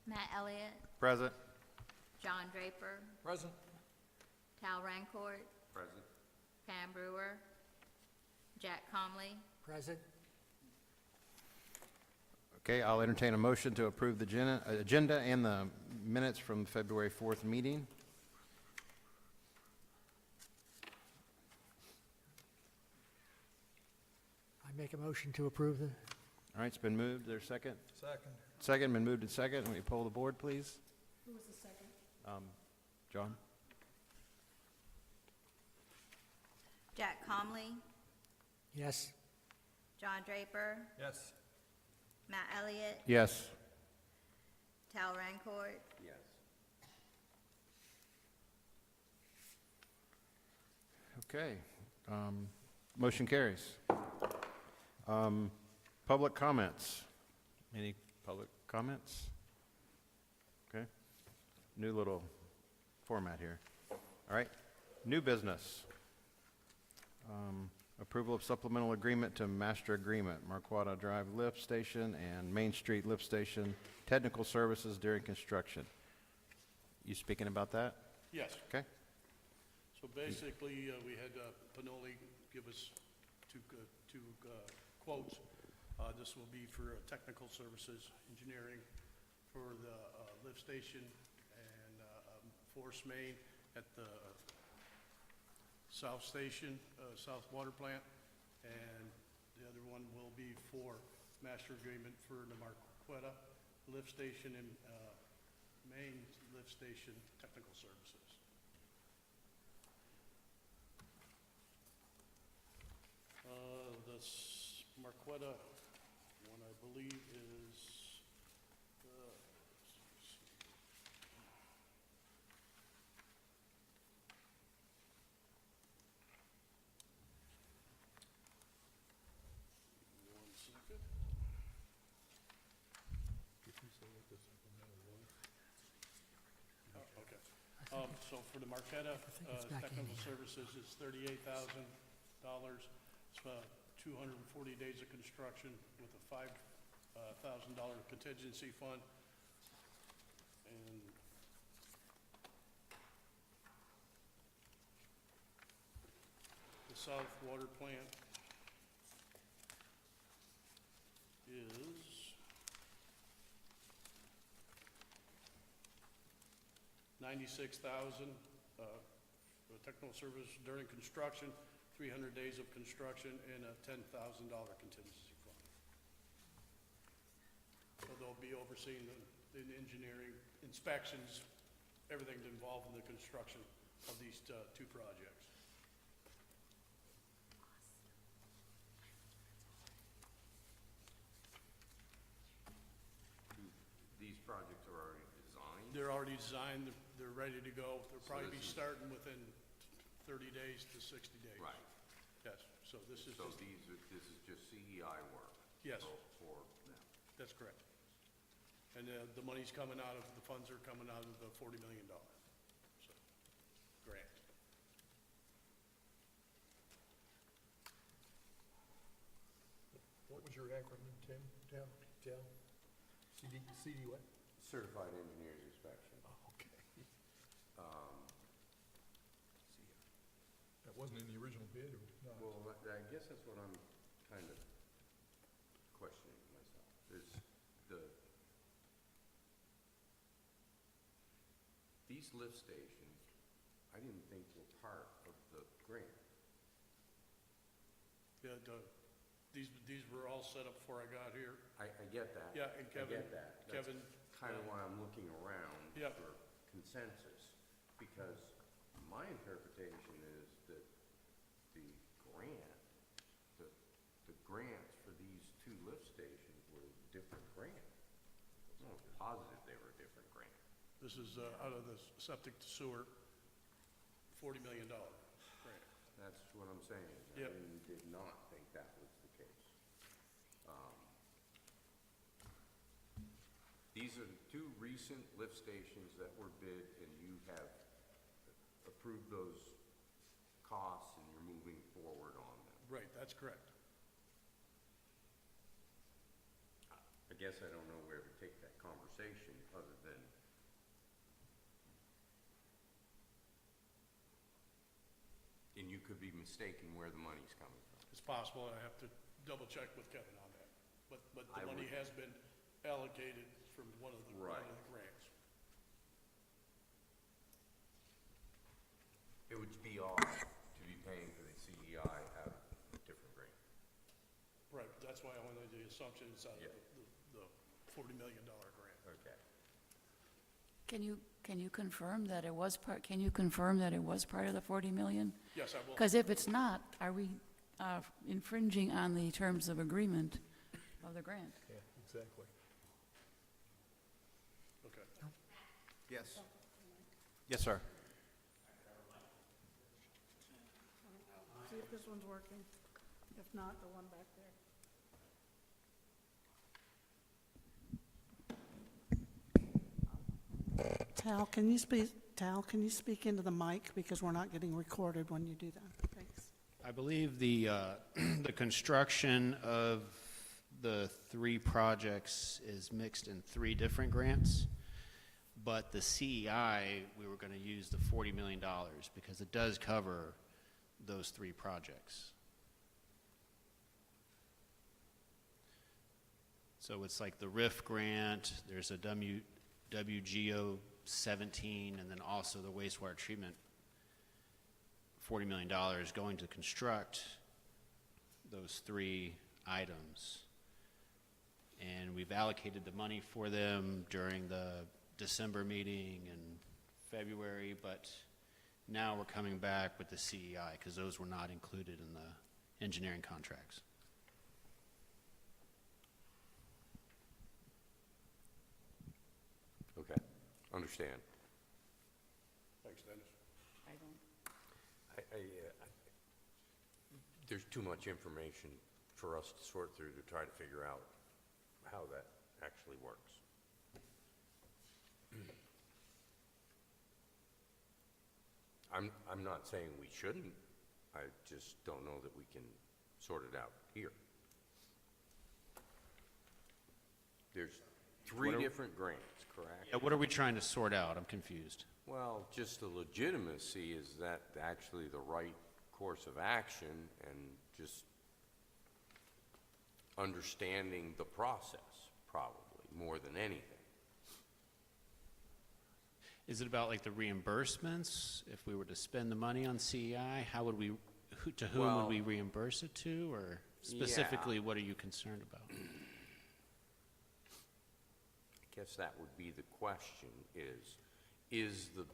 Matt Elliott, Present. Jon Draper, Present. Tal Rancourt, Present. Pam Brewer, Jack Comley, Present. Okay, I'll entertain a motion to approve the agenda and the minutes from the February 4th meeting. I make a motion to approve the, All right, it's been moved. There's a second? Second. Second, been moved and second. Will you poll the board, please? Who was the second? John? Jack Comley, yes. Jon Draper, Yes. Matt Elliott, Yes. Tal Rancourt, Yes. Okay, motion carries. Public comments. Any public comments? Okay, new little format here. All right, new business. Approval of supplemental agreement to master agreement, Marquata Drive Lift Station and Main Street Lift Station, technical services during construction. You speaking about that? Yes. Okay. So basically, we had Panoli give us two quotes. This will be for technical services, engineering for the lift station and force main at the South Station, South Water Plant, and the other one will be for master agreement for the Marquata lift station and main lift station technical services. The Marquata one, I believe, is one second. Oh, okay. So for the Marquata it's back in technical here. services, it's $38,000. It's 240 days of construction with a $5,000 contingency fund. And the South Water Plant is $96,000 for technical service during construction, 300 days of construction, and a $10,000 contingency fund. So they'll be overseeing the engineering, inspections, everything involved in the construction of these two projects. These projects are already designed? They're already designed, they're ready to go. They'll probably be this is- starting within 30 days to 60 days. Right. Yes, so this is So just, this is just CEI work? Yes. For them? that's correct. And the money's coming out of, the funds are coming out of the $40 million, so, grant. What was your acronym, Tim? Tal? CD what? Certified Engineers Inspection. Oh, okay. That wasn't in the original bid, or not? Well, I guess that's what I'm kind of questioning myself, is these lift stations, I didn't think were part of the grant. Yeah, these were all set up before I got here. I get that. Yeah, and Kevin, I get that. Kevin, That's kind of why I'm looking around Yeah. for consensus, because my interpretation is that the grant, the grants for these two lift stations were different grants. I'm not positive they were a different grant. this is out of the septic to sewer, $40 million grant. That's what I'm saying. Yep. I did not think that was the case. These are the two recent lift stations that were bid, and you have approved those costs, and you're moving forward on them. Right, that's correct. I guess guess I don't know where to take that conversation other than, and you could be mistaken where the money's coming from. It's possible, and I have to double check with Kevin on that. But I the money would- has been allocated from one of the grants. It would be odd to be paying for the CEI out of a different grant. Right, that's why I wanted the assumption it's out of Yeah. the $40 million grant. Okay. Can you confirm that it was part, can you confirm that it was part of the 40 million? Yes, I will. Because if it's not, are we infringing on the terms of agreement of the grant? Yeah, exactly. Okay. Yes. Yes, sir. See if this one's working. If not, the one back there. Tal, can you speak into the mic because we're not getting recorded when you do that? Thanks. I believe the, the construction of the 3 projects is mixed in 3 different grants, but the CEI, we were going to use the $40 million because it does cover those 3 projects. So it's like the RIF grant, there's a WGO 17, and then also the wastewater treatment, $40 million going to construct those 3 items. And we've allocated the money for them during the December meeting and February, but now we're coming back with the CEI because those were not included in the engineering contracts. Okay, understand. Thanks, Dennis. I don't. There's too much information for us to sort through to try to figure out how that actually works. I'm not saying we shouldn't, I just don't know that we can sort it out here. There's 3 different grants, correct? Yeah, what are we trying to sort out? I'm confused. Well, just the legitimacy, is that actually the right course of action, and just understanding the process, probably, more than anything. Is it about like the reimbursements? If we were to spend the money on CEI, how would we, to whom Well, would we reimburse it to? Or specifically, what are you concerned about? I guess that would be the question, is the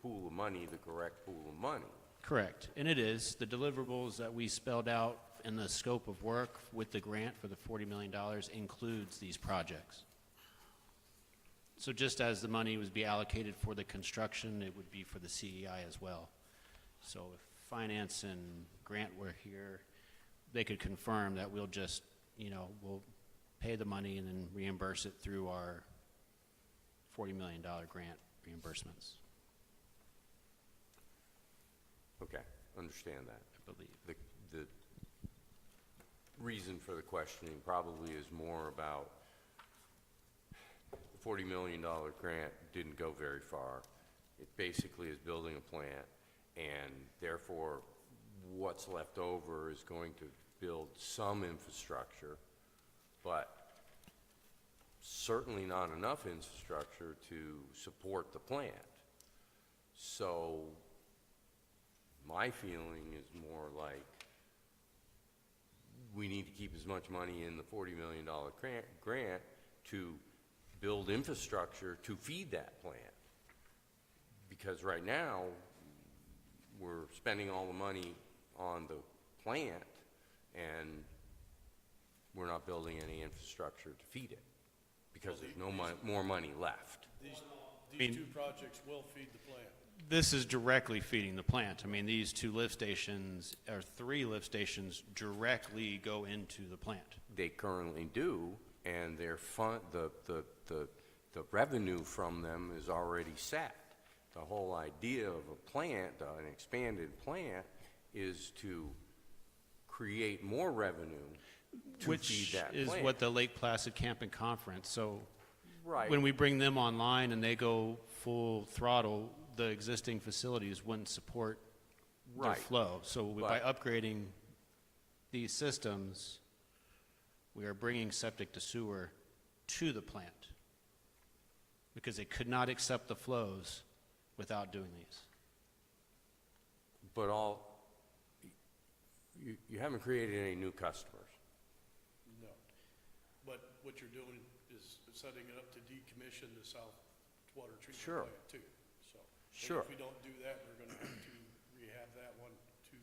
pool of money the correct pool of money? Correct, and it is. The deliverables that we spelled out in the scope of work with the grant for the $40 million includes these projects. So just as the money was be allocated for the construction, it would be for the CEI as well. So if finance and grant were here, they could confirm that we'll just, we'll pay the money and then reimburse it through our $40 million grant reimbursements, Okay, understand that. I believe. The reason for the questioning probably is more about the $40 million grant didn't go very far. It basically is building a plant, and therefore what's left over is going to build some infrastructure, but certainly not enough infrastructure to support the plant. So my feeling is more like we need to keep as much money in the $40 million grant to build infrastructure to feed that plant. Because right now, we're spending all the money on the plant, and we're not building any infrastructure to feed it, because there's no more money left. These 2 projects will feed the plant. This is directly feeding the plant. I mean, these 2 lift stations, or 3 lift stations, directly go into the plant. They currently do, and their the revenue from them is already set. The whole idea of a plant, an expanded plant, is to create more revenue to Which feed that is plant. what the Lake Placid Camping Conference, so Right. when we bring them online and they go full throttle, the existing facilities wouldn't support their Right. flow. So by But- upgrading these systems, we are bringing septic to sewer to the plant because they could not accept the flows without doing these. But you haven't created any new customers. No. But what you're doing is setting it up to decommission the south water treatment Sure. plant too, so. and Sure. If we don't do that, we're gonna have to rehab that one to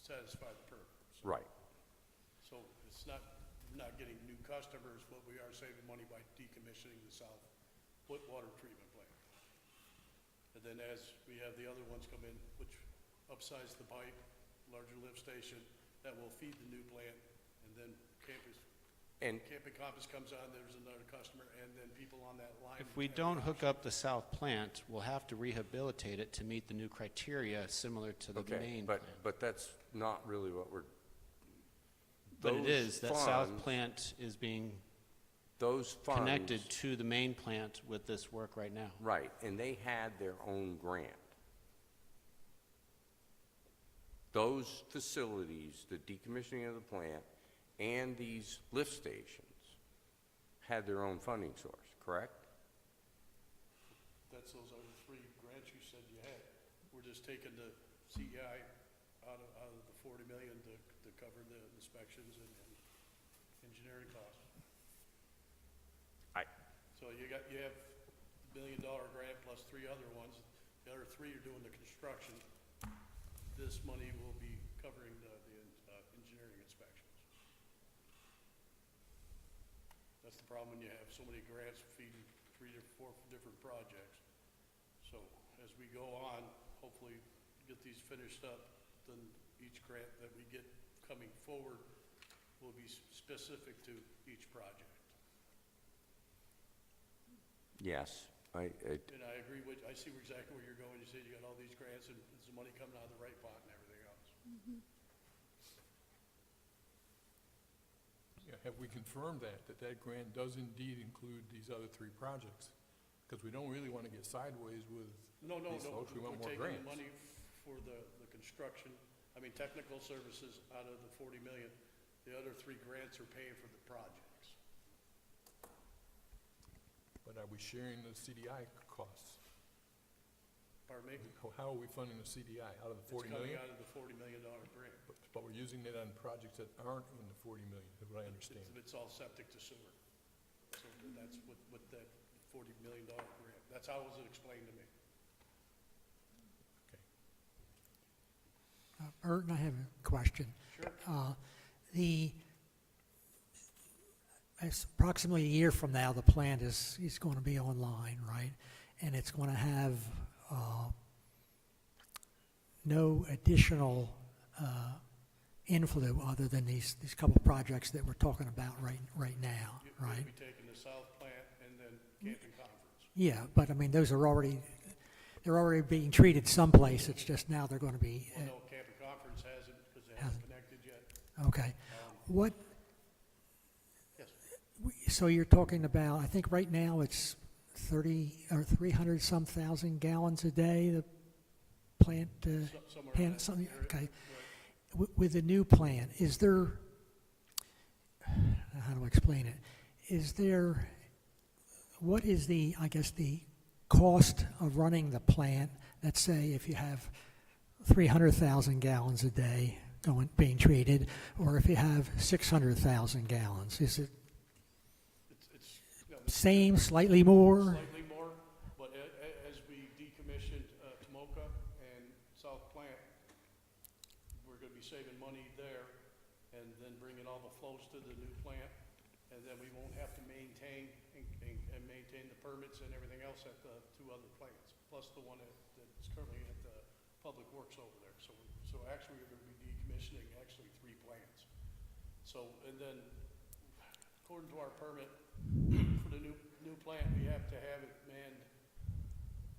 satisfy the permit. So- Right. So it's not getting new customers, but we are saving money by decommissioning the south water treatment plant. And then as we have the other ones come in, which upsize the pipe, larger lift station, that will feed the new plant, and then Camping Compass comes on, there's another customer, and then people on that line. If we have don't the hook option. up the south plant, we'll have to rehabilitate it to meet the new criteria similar to the Okay, main but, plant. but that's not really what we're. But it those is, that south funds- plant is being Those funds. connected to the main plant with this work right now. Right, and they had their own grant. Those facilities, the decommissioning of the plant and these lift stations had their own funding source, correct? Those are the three grants you said you had. We're just taking the CEI out of the 40 million to cover the inspections and engineering costs. So you have $1 million grant plus three other ones. The other three are doing the construction. This money will be covering the engineering inspections. That's the problem when you have so many grants feeding 3 or 4 different projects. So as we go on, hopefully get these finished up, then each grant that we get coming forward will be specific to each project. Yes, And I agree with, I see exactly where you're going. You said you got all these grants and there's money coming out of the right pot and everything else. Yeah, have we confirmed that that grant does indeed include these other 3 projects? Because we don't really want to get sideways with No, these folks, we want more We're taking grants. the money for the construction, technical services out of the 40 million. The other 3 grants are paying for the projects. But are we sharing the CDI costs? Pardon me? How are we funding the CDI? Out of the It's 40 coming million? out of the $40 million grant. But we're using it on projects that aren't in the 40 million, is what I understand. It's all septic to sewer. So that's what that $40 million grant, that's how it was explained to me. Okay. Burton, I have a question. Sure. It's approximately a year from now, the plant is going to be online, right? And it's going to have no additional inflow other than these couple projects that we're talking about right now, You'll right? be taking the south plant and then camping conference. Yeah, but I mean, those are they're already being treated someplace. It's just now they're going to be, Well, no, camping conference hasn't, because they haven't connected yet. okay. What, Yes. so you're talking about, I think right now it's 300 some thousand gallons a day, the plant, Somewhere in that something, area. okay. Right. With the new plant, is there, how do I explain it? What is the, I guess, the cost of running the plant? Let's say if you have 300,000 gallons a day being treated, or if you have 600,000 gallons, is it It's, no, same, slightly more? slightly more, but as we decommissioned Tomoka and South Plant, we're gonna be saving money there, and then bringing all the flows to the new plant, and then we won't have to maintain and maintain the permits and everything else at the 2 other plants, plus the one that's currently at the Public Works over there. So actually, we're gonna be decommissioning actually 3 plants. So, and then, according to our permit, for the new plant, we have to have it manned,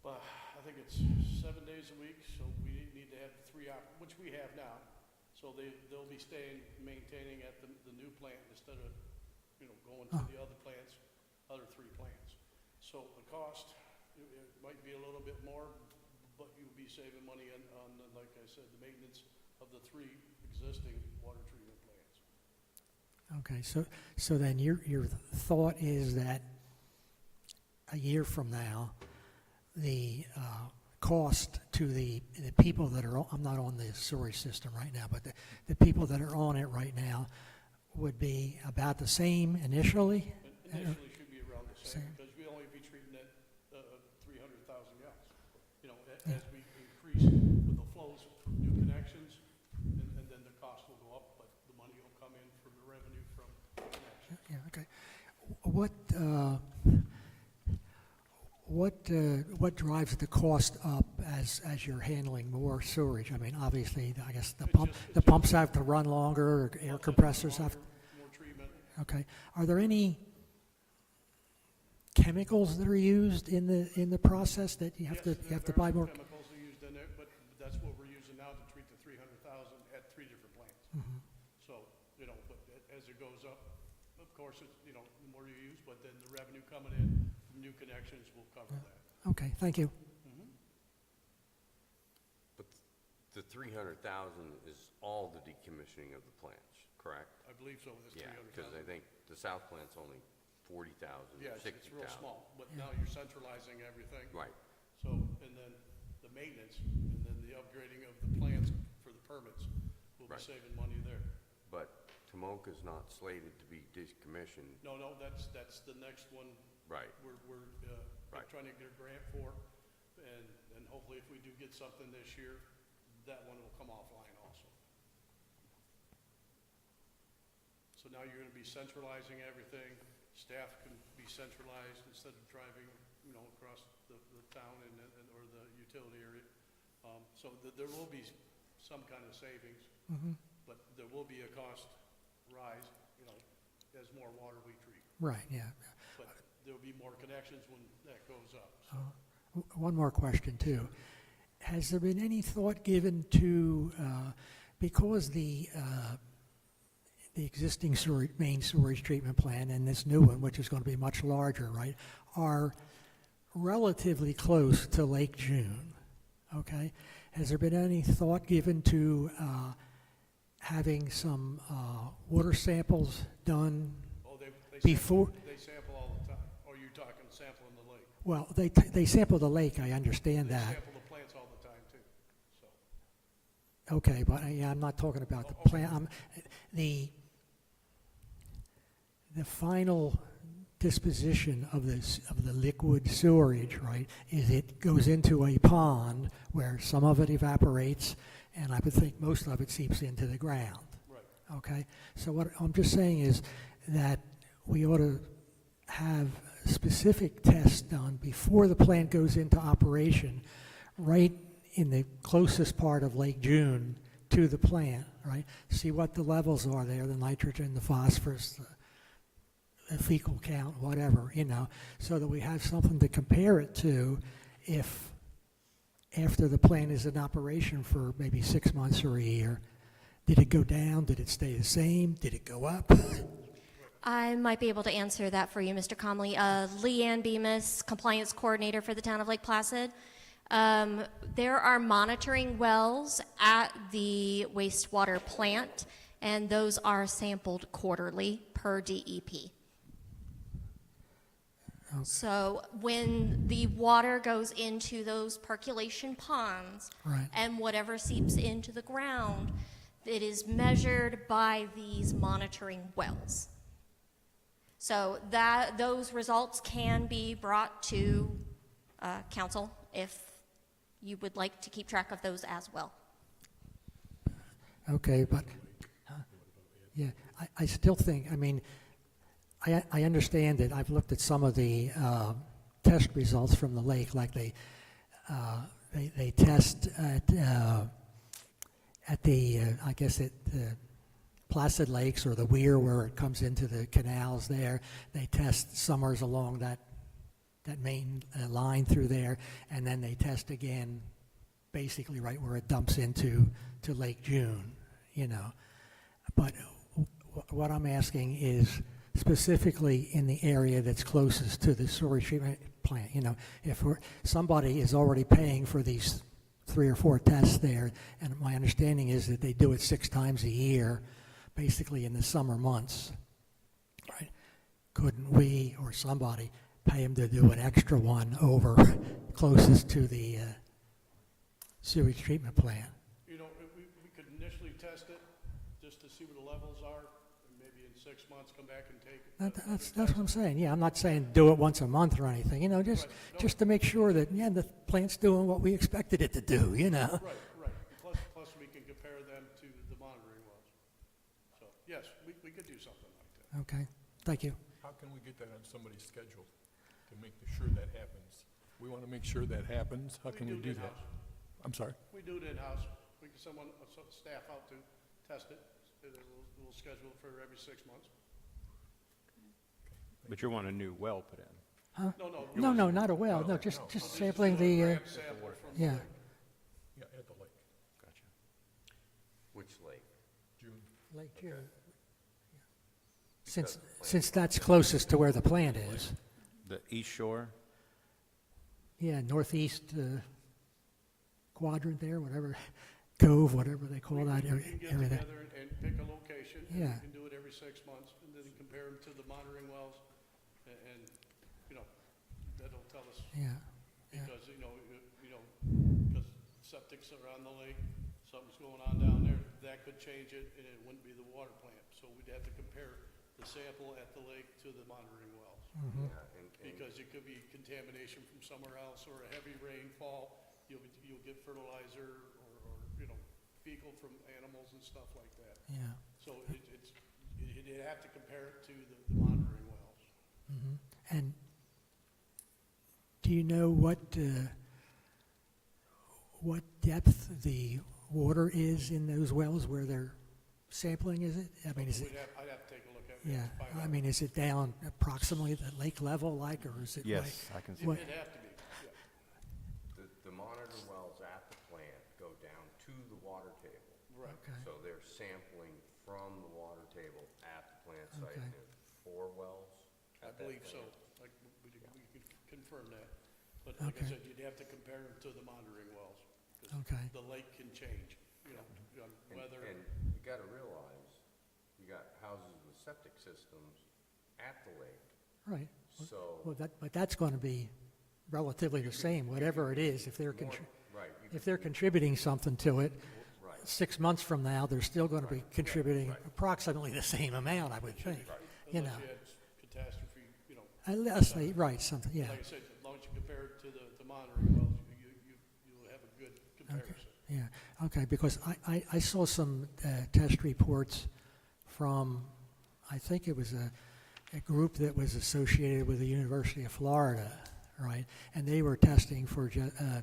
but I think it's 7 days a week, so we need to have 3 which we have now. So So they'll be maintaining at the new plant instead of, going to the other plants, other 3 plants. So the cost, it might be a little bit more, but you'll be saving money on, like I said, the maintenance of the 3 existing water treatment plants. Okay, so then your thought is that a year from now, the cost to the people that are, I'm not on the sewerage system right now, but the people that are on it right now would be about the same initially? Initially should be around the same, because we only be treating it 300,000 gallons. As we increase with the flows from new connections, and then the cost will go up, but the money will come in from the revenue from the connections. Yeah, okay. What drives the cost up as you're handling more sewage? I mean, obviously, I guess the pumps have to run longer, or air compressors have. More treatment. Okay. Are there any chemicals that are used in the process that you have to buy more? Chemicals are used in there, but that's what we're using now to treat the 300,000 at 3 different plants. Mm-hmm. So, but as it goes up, of course, it's, the more you use, but then the revenue coming in from new connections will cover that. Okay, thank you. But the 300,000 is all the decommissioning of the plants, correct? I believe so, it's Yeah, 300,000. because I think the south plant's only 40,000 Yeah, or it's 60,000. real small, but now you're centralizing everything. Right. So, and then the maintenance, and then the upgrading of the plants for the permits, will be Right. saving money there. But Tomoka's not slated to be decommissioned. No, that's the next one. Right. We're Right. trying to get a grant for, and hopefully if we do get something this year, that one will come offline also. So now you're gonna be centralizing everything, staff can be centralized instead of driving, across the town or the utility area. So there will be some kind of savings, but there will be a cost rise, as more water we treat. Right, yeah. But there'll be more connections when that goes up. So. One more question, too. Has there been any thought given to, because the existing main sewage treatment plant and this new one, which is going to be much larger, right, are relatively close to Lake June, okay? Has there been any thought given to having some water samples done before? They sample all the time. Or you're talking sampling the lake. Well, they sample the lake, I understand They that. sample the plants all the time too. So. Okay, but I'm not talking about the plant. The final disposition of the liquid sewerage, right, is it goes into a pond where some of it evaporates, and I would think most of it seeps into the ground. Right. Okay, so what I'm just saying is that we ought to have specific tests done before the plant goes into operation, right in the closest part of Lake June to the plant, right? See what the levels are there, the nitrogen, the phosphorus, the fecal count, whatever, so that we have something to compare it to if after the plant is in operation for maybe 6 months or a year. Did it go down? Did it stay the same? Did it go up? I might be able to answer that for you, Mr. Comley. Leanne Bemis, Compliance Coordinator for the Town of Lake Placid. There are monitoring wells at the wastewater plant, and those are sampled quarterly per DEP. Okay. So when the water goes into those percolation ponds, Right. and whatever seeps into the ground, it is measured by these monitoring wells. So those results can be brought to council if you would like to keep track of those as well. Okay, but, yeah, I still think, I understand it. I've looked at some of the test results from the lake, like they test at the, I guess at the Placid Lakes or the Weir where it comes into the canals there. They test summers along that main line through there, and then they test again basically right where it dumps into Lake June, you know. But what I'm asking is specifically in the area that's closest to the sewage treatment plant. You know, if somebody is already paying for these 3 or 4 tests there, and my understanding is that they do it 6 times a year, basically in the summer months, right? Couldn't we or somebody pay them to do an extra one over closest to the sewage treatment plant? You know, we could initially test it, just to see what the levels are, and maybe in 6 months, come back and take it. That's what I'm saying. Yeah, I'm not saying do it once a month or anything, you know, just to make sure that, yeah, the plant's doing what we expected it to do, you know? Right. Plus we can compare them to the monitoring wells. So, yes, we could do something like that. Okay, thank you. How can we get that on somebody's schedule to make sure that happens? We want to make sure that happens. How can we do that? I'm sorry? We do it in-house. We can send staff out to test it. We'll schedule it for every 6 months. But you want a new well put in? Huh? No. No, not a well, no, just sampling the, Sample from yeah. Yeah, at the lake, Gotcha. Which lake? June. Lake June. Since that's closest to where the plant is. The east shore? Yeah, northeast quadrant there, whatever, cove, whatever they call that We can get area there. together and pick a location, and Yeah. we can do it every 6 months, and then compare them to the monitoring wells, and you know, that'll tell us, Yeah, because, because septic's around the lake, something's going on down there, that could change it, and it wouldn't be the water plant. So we'd have to compare the sample at the lake to the monitoring wells. Mm-hmm. Yeah, and Because it could be contamination from somewhere else, or a heavy rainfall, you'll get fertilizer, or fecal from animals and stuff like that. yeah. So you'd have to compare it to the monitoring wells. Mhm. And do you know what depth the water is in those wells where they're sampling, is it? I mean, is it, I'd have to take a look at it. yeah, to find I out. mean, is it down approximately the lake level like, or is it like? Yes, I can see. What- It'd have to be, yeah. the monitor wells at the plant go down to the water table. Right. Okay, So they're sampling from the water table at the plant site. Okay. There are 4 wells I at that believe so. plant. Like, we could confirm that. But like I Okay. said, you'd have to compare them to the monitoring wells. 'Cause Okay. the lake can change, weather. And you gotta realize, you got houses with septic systems at the lake, right. so. But that's going to be relatively the same, whatever it is, if they're, Right, if they're contributing something to it, right. 6 months from now, they're still going to be contributing approximately the same amount, I would think. You know, Unless you had catastrophe, unless they, right, something, yeah. like I said, as long as you compare it to the monitoring wells, you'll have a good comparison. Yeah, okay, because I saw some test reports from, I think it was a group that was associated with the University of Florida, right? And they were testing for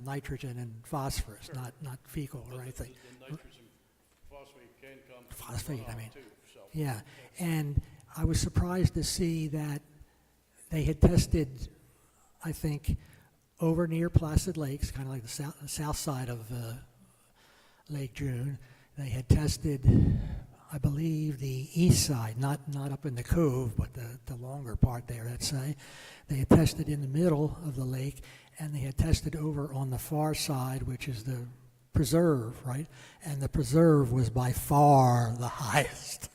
nitrogen and phosphorus, not fecal or anything. The nitrogen phosphate can come from Phosphate, I runoff mean. too, so. Yeah, and I was surprised to see that they had tested, I think, over near Placid Lakes, kind of like the south side of Lake June. They had tested, I believe, the east side, not up in the cove, but the longer part there, let's say. They had tested in the middle of the lake, and they had tested over on the far side, which is the preserve, right? And the preserve was by far the highest.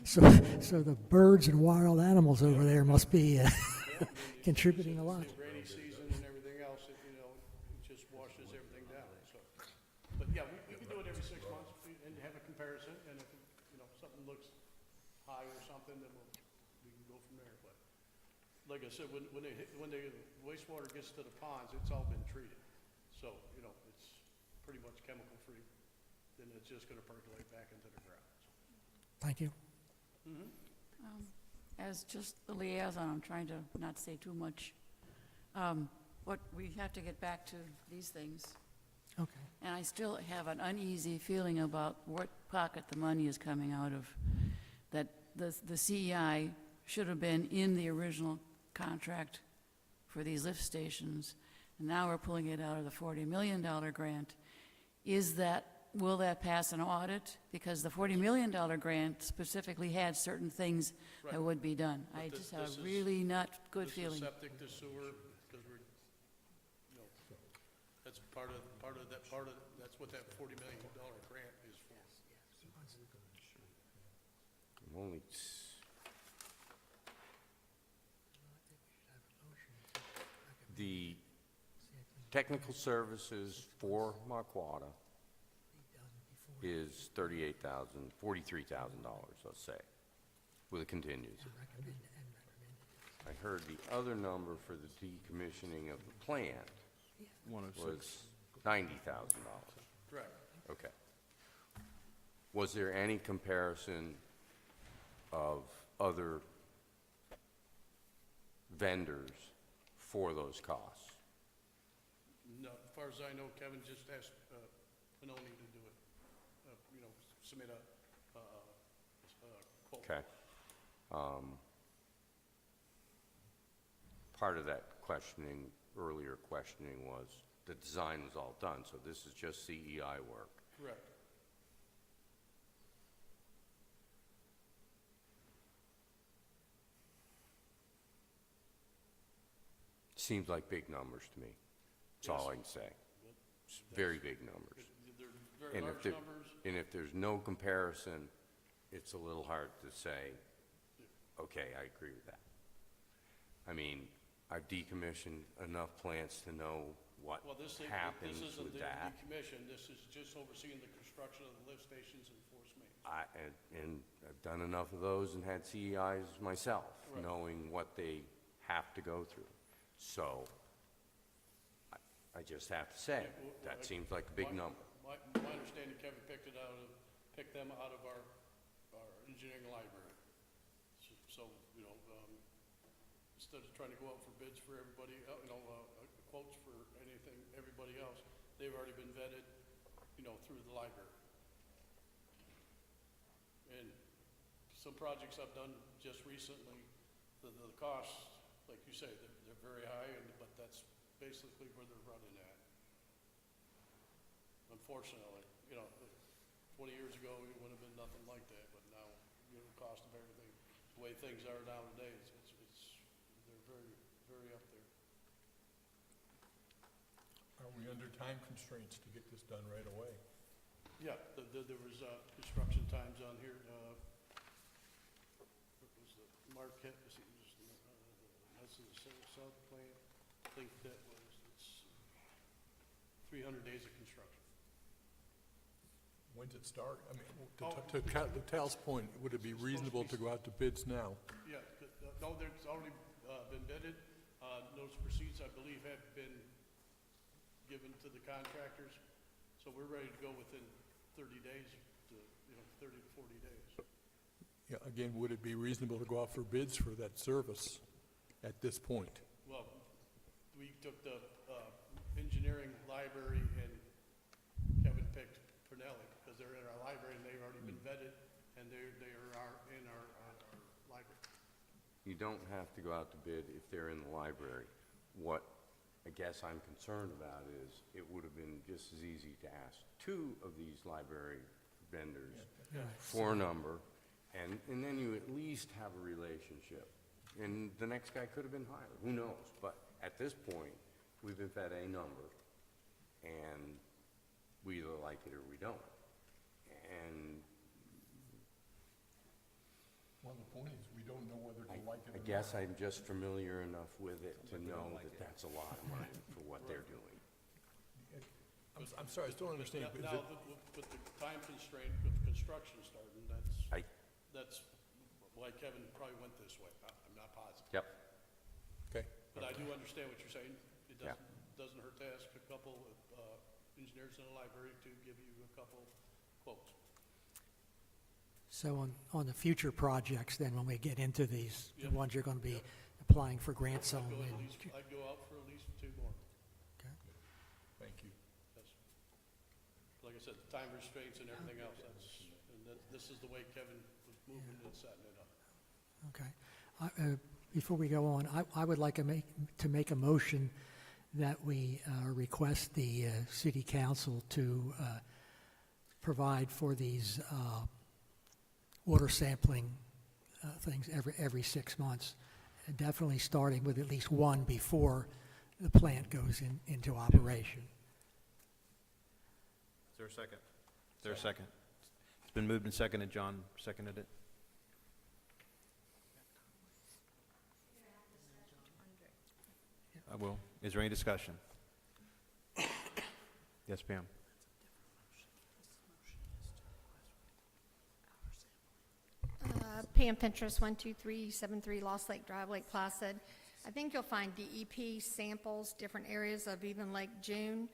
So the birds and wild animals over there must be contributing a lot. The rainy season and everything else, it just washes everything down, so. But yeah, we can do it every 6 months and have a comparison, and if, something looks high or something, then we can go from there. But like I said, when the wastewater gets to the ponds, it's all been treated. So, it's pretty much chemical-free. Then it's just gonna percolate back into the ground. Thank you. As just the liaison, I'm trying to not say too much. But we have to get back to these things. Okay. And I still have an uneasy feeling about what pocket the money is coming out of. That the CEI should have been in the original contract for these lift stations, and now we're pulling it out of the $40 million grant. Is that will that pass an audit? Because the $40 million grant specifically had certain things that Right. would be done. But I this- just have this a is- really not good This feeling. is septic to sewer, because we're, you know, that's part of that's what that $40 million grant is for. I'm only, the technical services for Marquata is $43,000, let's say, with a contingency. I heard the other number for the decommissioning of the plant 106. was $90,000. Correct. Okay. Was there any comparison of other vendors for those costs? No, as far as I know, Kevin just asked Panoni to do it, you know, submit a quote. Okay. Part of that earlier questioning was the design was all done, so this is just CEI work. Correct. Seems like big numbers to me. That's all I can say. It's very big numbers. They're very And large if there, numbers. and if there's no comparison, it's a little hard to say, okay, I agree with that. I mean, I've decommissioned enough plants to know what Well, this happens isn't with the that. decommission, this is just overseeing the construction of the lift stations and force mains. And I've done enough of those and had CEIs myself, Right. knowing what they have to go through. So, I just have to say, that seems like a big number. My understanding, Kevin picked them out of our engineering library. So, you know, instead of trying to go out for bids for everybody, quotes for anything, everybody else, they've already been vetted, you know, through the library. And some projects I've done just recently, the costs, like you say, they're very high, but that's basically where they're running at. Unfortunately, you know, 20 years ago, it would have been nothing like that, but now, you know, the cost of everything, the way things are nowadays, they're very, very up there. Are we under time constraints to get this done right away? Yeah, there was construction times on here. What was the Marquette? This is the South plant. I think that was 300 days of construction. When's it start? I mean, to Tal's point, would it be reasonable to go out to bids now? Yeah, no, there's already been bidded. Notice of proceeds, I believe, have been given to the contractors. So we're ready to go within 30 days, 30 to 40 days. Yeah, again, would it be reasonable to go out for bids for that service at this point? Well, we took the engineering library and Kevin picked Pernelli because they're in our library and they've already been vetted and they are in our library. You don't have to go out to bid if they're in the library. What I guess I'm concerned about is it would have been just as easy to ask two of these library vendors for a number, and then you at least have a relationship. And the next guy could have been higher, who knows? But at this point, we've been fed a number, and we either like it or we don't. And Well, the point is, we don't know whether to like it or I not. guess I'm just familiar enough with it to know that that's a lot of money for what they're doing. I'm sorry, I still don't understand. Is Now, it- with the time constraint of construction starting, that's why Kevin probably went this way. I'm not positive. Yep. Okay. But I do understand what you're saying. It Yeah. doesn't hurt to ask a couple of engineers in the library to give you a couple quotes. So on the future projects, then, when we get into these, the Yep. ones you're going to be applying for grants on, I'd go out for at least two more. Thank you. That's, like I said, the time restraints and everything else, this is the way Kevin was moving and setting it up. okay. Before we go on, I would like to make a motion that we request the city council to provide for these water sampling things every 6 months, and definitely starting with at least one before the plant goes into operation. Is there a second? Is there a second? It's been moved and seconded. John seconded it. I will. Is there any discussion? Yes, Pam. Pam Pinterest, 12373 Lost Lake Drive, Lake Placid. I think you'll find DEP samples, different areas of even Lake June.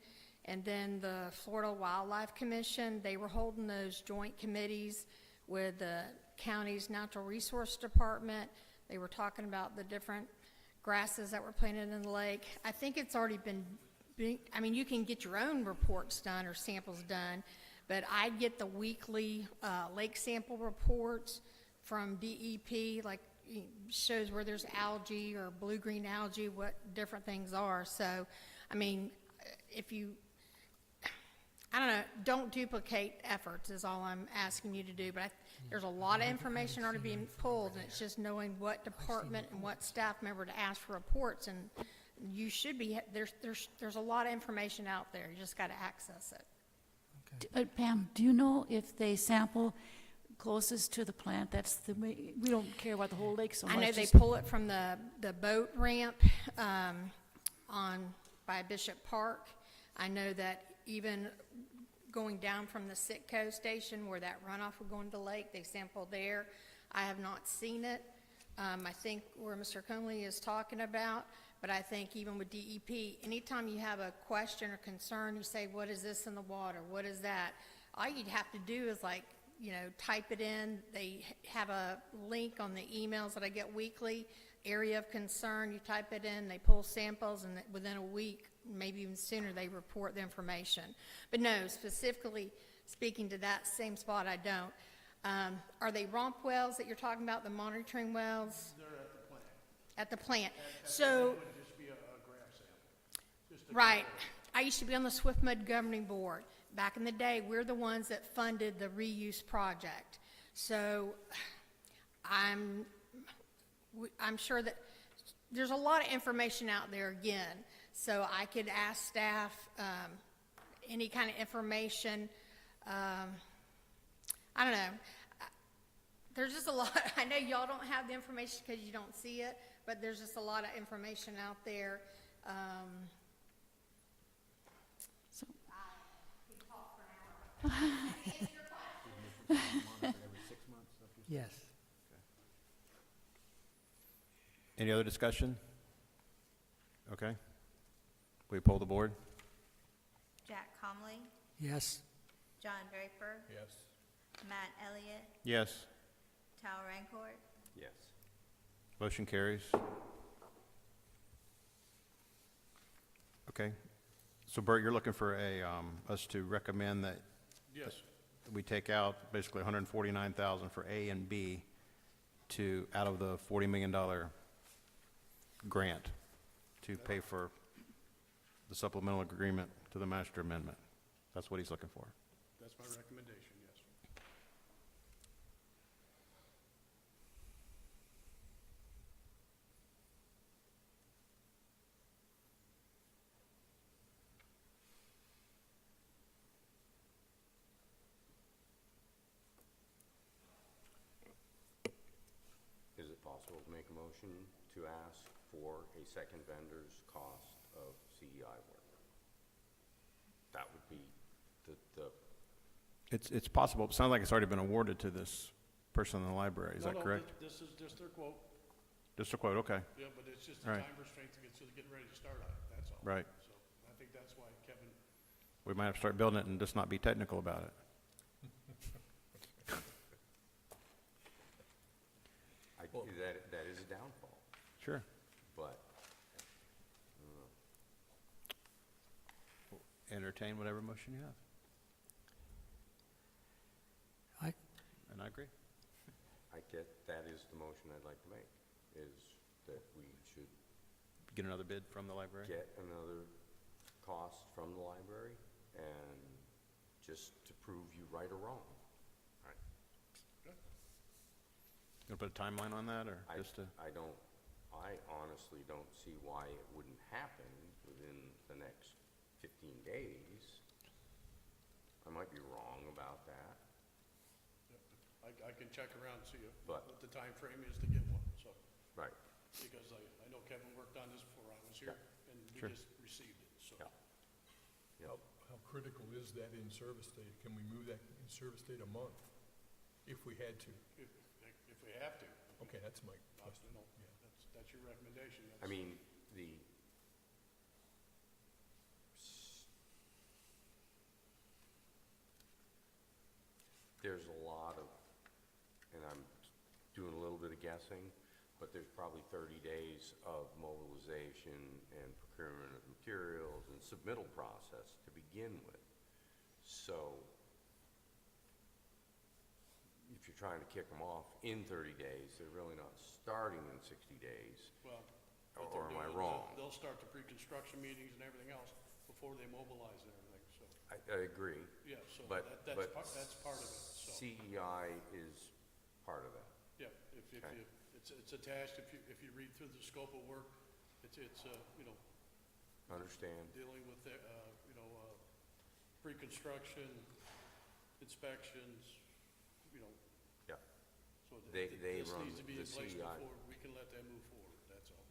And then the Florida Wildlife Commission, they were holding those joint committees with the county's natural resource department. They were talking about the different grasses that were planted in the lake. I think it's already been, I mean, you can get your own reports done or samples done, but I get the weekly lake sample reports from DEP, like shows where there's algae or blue-green algae, what different things are. So, I mean, if you, I don't know, don't duplicate efforts is all I'm asking you to do, but there's a lot of information already being pulled, and it's just knowing what department and what staff member to ask for reports, and you should be, there's a lot of information out there. You just got to access it. Pam, do you know if they sample closest to the plant? That's the way, we don't care about the whole lake so much. I know they just- pull it from the boat ramp by Bishop Park. I know that even going down from the Sitco station where that runoff would go into the lake, they sample there. I have not seen it. I think where Mr. Conley is talking about, but I think even with DEP, anytime you have a question or concern, you say, what is this in the water? What is that? All you'd have to do is like, you know, type it in. They have a link on the emails that I get weekly, area of concern. You type it in, they pull samples, and within a week, maybe even sooner, they report the information. But no, specifically speaking to that same spot, I don't. Are they romp wells that you're talking about, the monitoring wells? They're at the plant. At the plant. It So, would just be a graph sample. Just a right. I used to be on the Swift Mud Governing Board. Back in the day, we're the ones that funded the reuse project. So I'm sure that there's a lot of information out there again. So I could ask staff any kind of information. I don't know. There's just a lot. I know y'all don't have the information because you don't see it, but there's just a lot of information out there. Yes. Any other discussion? Okay. We poll the board? Jack Comley, Yes. Jon Draper, Yes. Matt Elliott, Yes. Tal Rancourt, Yes. Motion carries. Okay. So Bert, you're looking for us to recommend that Yes. we take out basically $149,000 for A and B out of the $40 million grant to pay for the supplemental agreement to the master amendment. That's what he's looking for. That's my recommendation, yes. Is it possible to make a motion to ask for a second vendor's cost of CEI work? That would be the It's possible. It sounds like it's already been awarded to this person in the library. Is No, that no, correct? This is just their quote. Just a quote, okay. Yeah, but it's just All the right. time restraint to getting ready to start on it, that's all. Right. So I think that's why Kevin, We might have to start building it and just not be technical about it. that is a downfall, Sure. but Entertain whatever motion you have. And I agree. I get that is the motion I'd like to make, is that we should Get another bid from the library? get another cost from the library and just to prove you right or wrong. Right. Gonna put a timeline on that, or just to? I honestly don't see why it wouldn't happen within the next 15 days. I might be wrong about that. I can check around and see But- what the time frame is to get one, so, Right. because I know Kevin worked on this before I was here, and we Sure. just received it, so. Yeah. How critical is that in-service date? Can we move that in-service date a month if we had to? If we have to. Okay, that's my You question. know, that's your recommendation. I mean, there's a lot of, and I'm doing a little bit of guessing, but there's probably 30 days of mobilization and procurement of materials and submittal process to begin with. So if you're trying to kick them off in 30 days, they're really not starting in 60 days. Well, what Or they're am I doing, wrong? They'll start the pre-construction meetings and everything else before they mobilize and everything, so, I agree. yeah, so But that's part of it, so. CEI is part of that. Yeah, if Okay. you, it's attached, if you read through the scope of work, it's, you know, Understand? dealing with the, you know, pre-construction, inspections, you know, Yeah. so They this run needs to be the in place CEI. before we can let them move forward, that's all.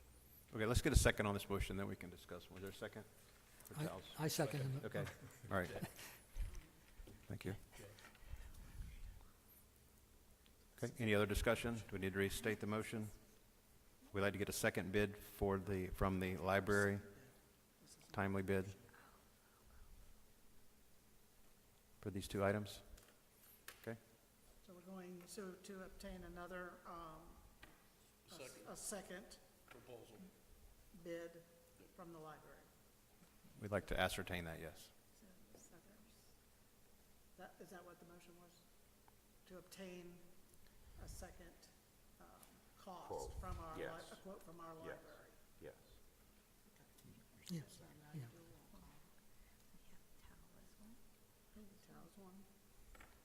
Okay, let's get a second on this motion, then we can discuss. Was there a second? For Tal's? I second the Okay, all right. Thank you. Okay, any other discussion? Do we need to restate the motion? We'd like to get a second bid from the library, timely bid for these two items. Okay, So we're going to obtain another, a second Proposal. bid from the library. we'd like to ascertain that, yes. Is that what the motion was? To obtain a second cost Quote, from our, yes. a quote from our Yes. library. Yes. Yeah. So now Yeah. you do Tal's one,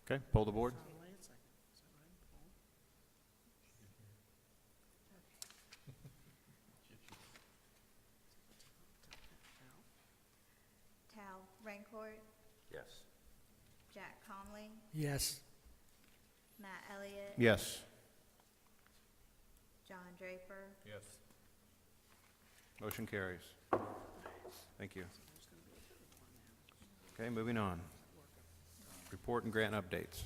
Okay, pull the board. Conley at second. Is that right? Paul? Tal Rancourt, Yes. Jack Conley, Yes. Matt Elliott, Yes. Jon Draper, Yes. Motion carries. Thank you. Okay, moving on. Report and grant updates.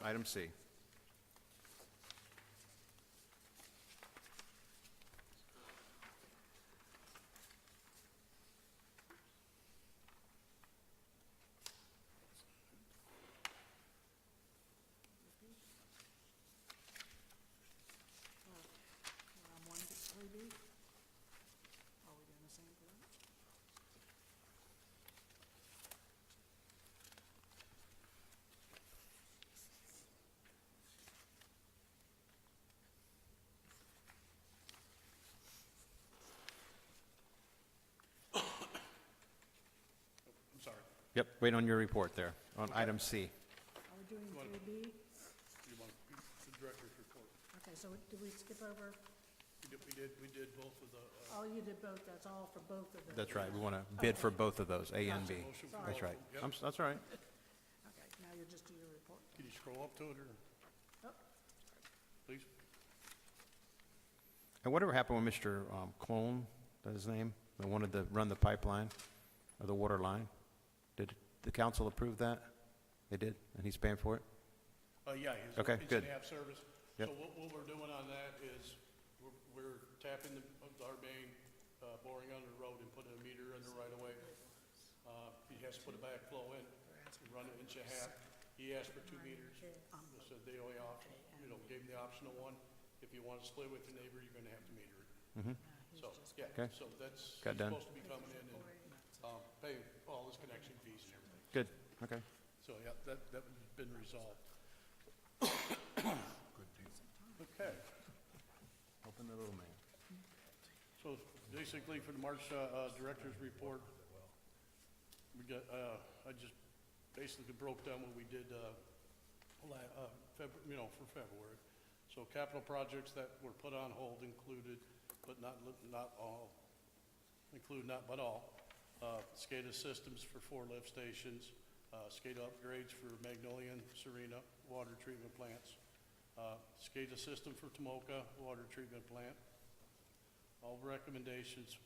Item C. One, 3B? Are we doing the same thing? I'm sorry, Yep, wait on your report there, on item C. Are we doing 3B? you want the director's report. Okay, so did we skip over? We did both of the, Oh, you did both, that's all for both of them? That's right, we want to bid for both of those, A and B. motion for That's both. right. Yep. That's right. Okay, now you're just do your report. Can you scroll up to it, or, Oh, please? And whatever happened with Mr. Clone, that's his name, that wanted to run the pipeline, or the water line? Did the council approve that? They did, and he's paying for it? Yeah, Okay, he's good. gonna have service. Yep. So what we're doing on that is, we're tapping our main, boring under the road and putting a meter in the right of way. He has to put a backflow in, run it inch and a half. He asked for 2 meters. They said they only offer, gave him the optional one. If you want to split with your neighbor, you're gonna have to meter it. So, yeah, Okay. so that's, Got he's done. supposed to be coming in and, paying all his connection fees and everything. Good, okay. So, yeah, that's been resolved. Good deal. Okay. Helping the little man. So basically, for the March Director's Report, we got, I just basically broke down what we did for February. So capital projects that were put on hold included, but not all, SCADA systems for 4 lift stations, SCADA upgrades for Magnolia and Serena water treatment plants, SCADA system for Tomoka water treatment plant, all recommendations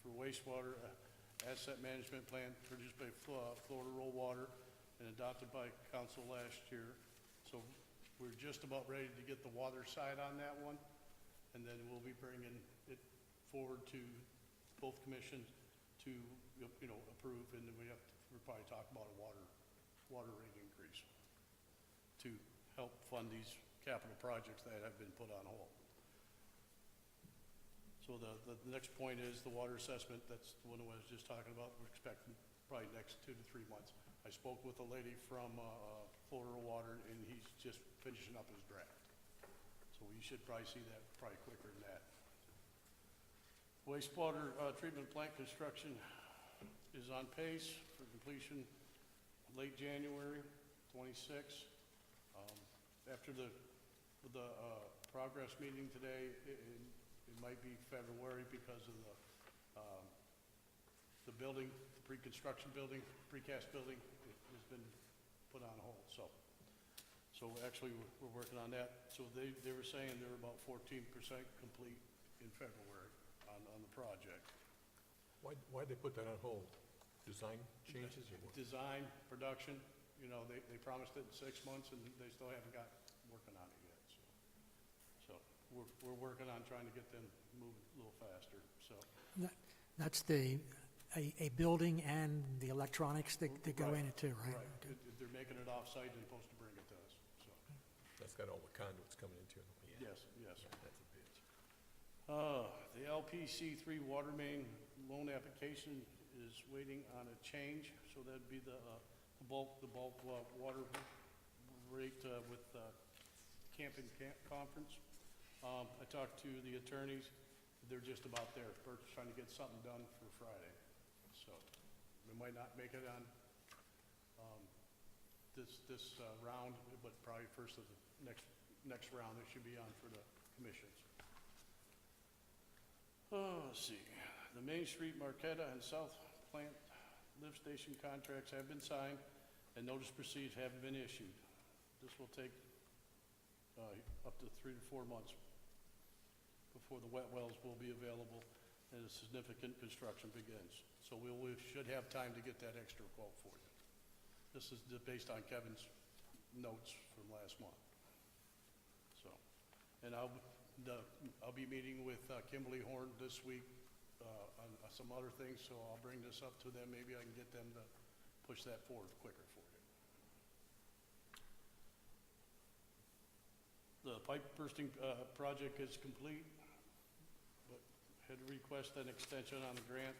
for wastewater asset management plan produced by Florida Rural Water and adopted by council last year. So we're just about ready to get the water side on that one, and then we'll be bringing it forward to both commissions to, approve, and then we'll probably talk about a water rate increase to help fund these capital projects that have been put on hold. So the next point is the water assessment. That's the one I was just talking about. We're expecting probably next 2 to 3 months. I spoke with a lady from Florida Water, and he's just finishing up his draft. So you should probably see that probably quicker than that. Wastewater treatment plant construction is on pace for completion late January 26. After the progress meeting today, it might be February because of the building, the pre-construction building, precast building has been put on hold. So actually we're working on that. So they were saying they're about 14% complete in February on the project. Why'd they put that on hold? Design changes or what? Design, production, they promised it in 6 months and they still haven't got working on it yet. So we're working on trying to get them moving a little faster, so. That's a building and the electronics that go in it too, right? Right, they're making it off-site and supposed to bring it to us, so. That's got all the conduits coming into it. Yes. That's a bitch. The LPC3 water main loan application is waiting on a change, so that'd be the bulk water rate with camping conference. I talked to the attorneys. They're just about there. We're trying to get something done for Friday. So we might not make it on this round, but probably first of the next round it should be on for the commissions. Let's see. The Main Street, Marquata, and South Plant lift station contracts have been signed, and notice proceed have been issued. This will take up to 3 to 4 months before the wet wells will be available and a significant construction begins. So we should have time to get that extra quote for you. This is based on Kevin's notes from last month. So, and I'll be meeting with Kimberly Horn this week on some other things, so I'll bring this up to them. Maybe I can get them to push that forward quicker for you. The pipe bursting project is complete, but had to request an extension on the grant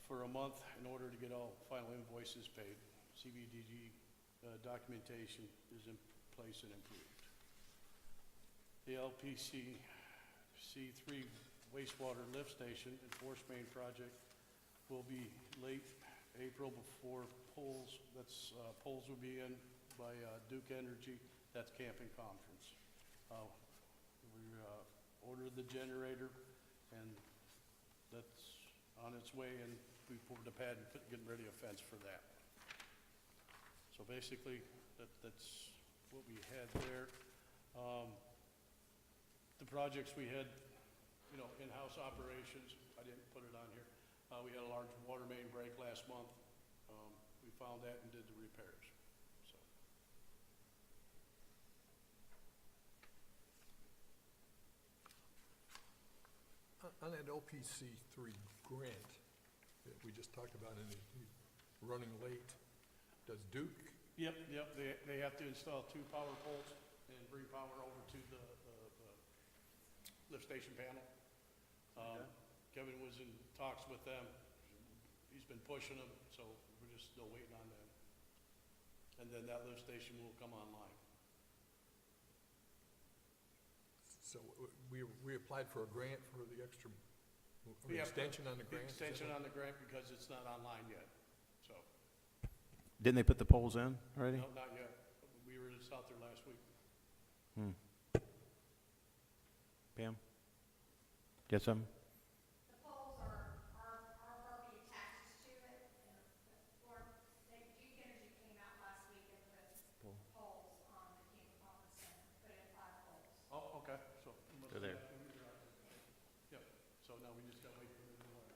for a month in order to get all final invoices paid. CBDG documentation is in place and improved. The LPC3 wastewater lift station and force main project will be late April before polls. Polls will be in by Duke Energy. That's camping conference. We ordered the generator, and that's on its way, and we poured the pad and getting ready a fence for that. So basically, that's what we had there. The projects we had, in-house operations, I didn't put it on here. We had a large water main break last month. We found that and did the repairs. So. On that LPC3 grant that we just talked about and running late, does Duke? Yep, they have to install 2 power poles and bring power over to the lift station panel. Kevin was in talks with them. He's been pushing them, so we're just still waiting on them. And then that lift station will come online. So we applied for a grant for the extra, We have extension on the the grant? extension on the grant because it's not online yet, so, Didn't they put the poles in already? no, not yet. We were just out there last week. Pam? Get some? The poles are property taxes to it, or Duke Energy came out last week and put poles on the King Conference Center, put in 5 poles. Oh, okay, so. we must They're there. have- Yep, so now we just gotta wait for them to wire.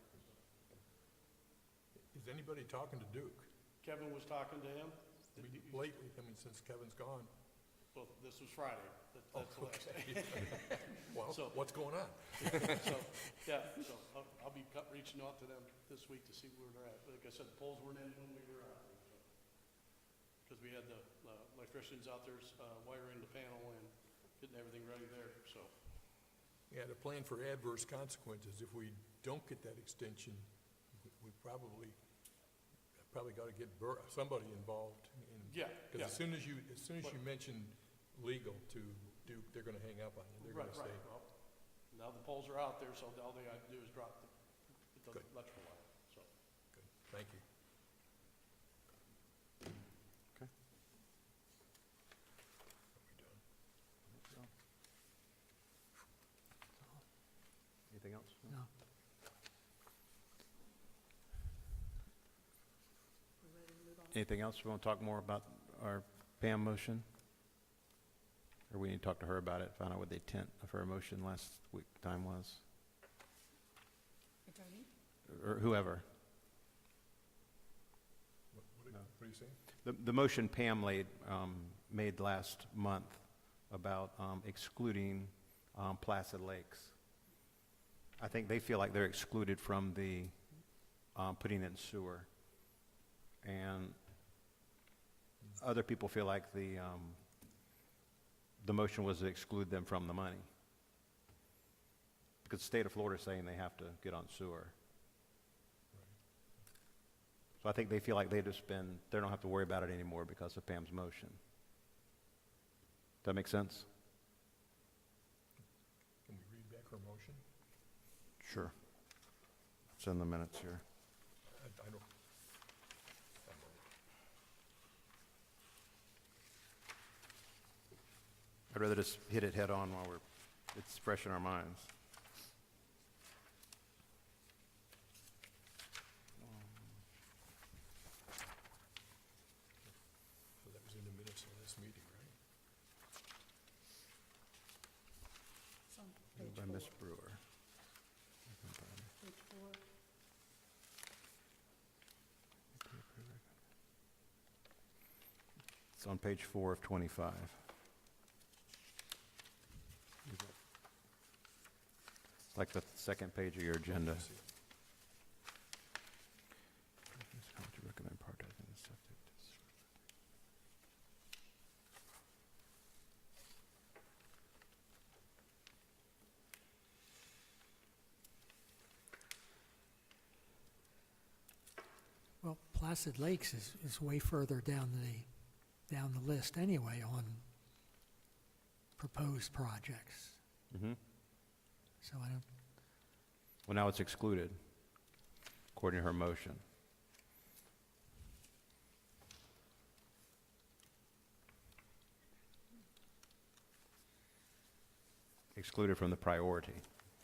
Is anybody talking to Duke? Kevin was talking to him. I mean, lately, I mean, since Kevin's gone. Well, this was Friday. That's the last day. Well, So- what's going on? So, yeah, so I'll be reaching out to them this week to see where they're at. Like I said, the polls weren't in when we were out there, so. Because we had the electricians out there wiring the panel and getting everything ready there, so. Yeah, to plan for adverse consequences. If we don't get that extension, we probably got to get somebody involved. Yeah, Because yeah. as soon as you mention legal to Duke, they're going to hang up on you. They're going Right, to right. say, Well, now the poles are out there, so all they gotta do is drop the Good. electrical wire, so. good, thank you. Okay. Are we done? Anything else? No. We ready to move on? Anything else? We want to talk more about our Pam motion? Or we need to talk to her about it, find out what the intent of her motion last week time was? Attorney? Or whoever. What are you saying? The motion Pam made last month about excluding Placid Lakes. I think they feel like they're excluded from the putting in sewer. And other people feel like the motion was to exclude them from the money. Because the state of Florida is saying they have to get on sewer. So I think they feel like they don't have to worry about it anymore because of Pam's motion. Does that make sense? Can we read back her motion? Sure. It's in the minutes here. I don't. I'd rather just hit it head on while it's fresh in our minds. So that was in the minutes of this meeting, right? It's on Moved page by Ms. 4. Brewer. Page 4. It's on page 4 of 25. It's like the second page of your agenda. See it. To recommend prioritizing the septic. Well, Placid Lakes is way further down the list anyway on proposed projects. Mm-hmm. So I don't, Well, now it's excluded, according to her motion. Excluded from the priority,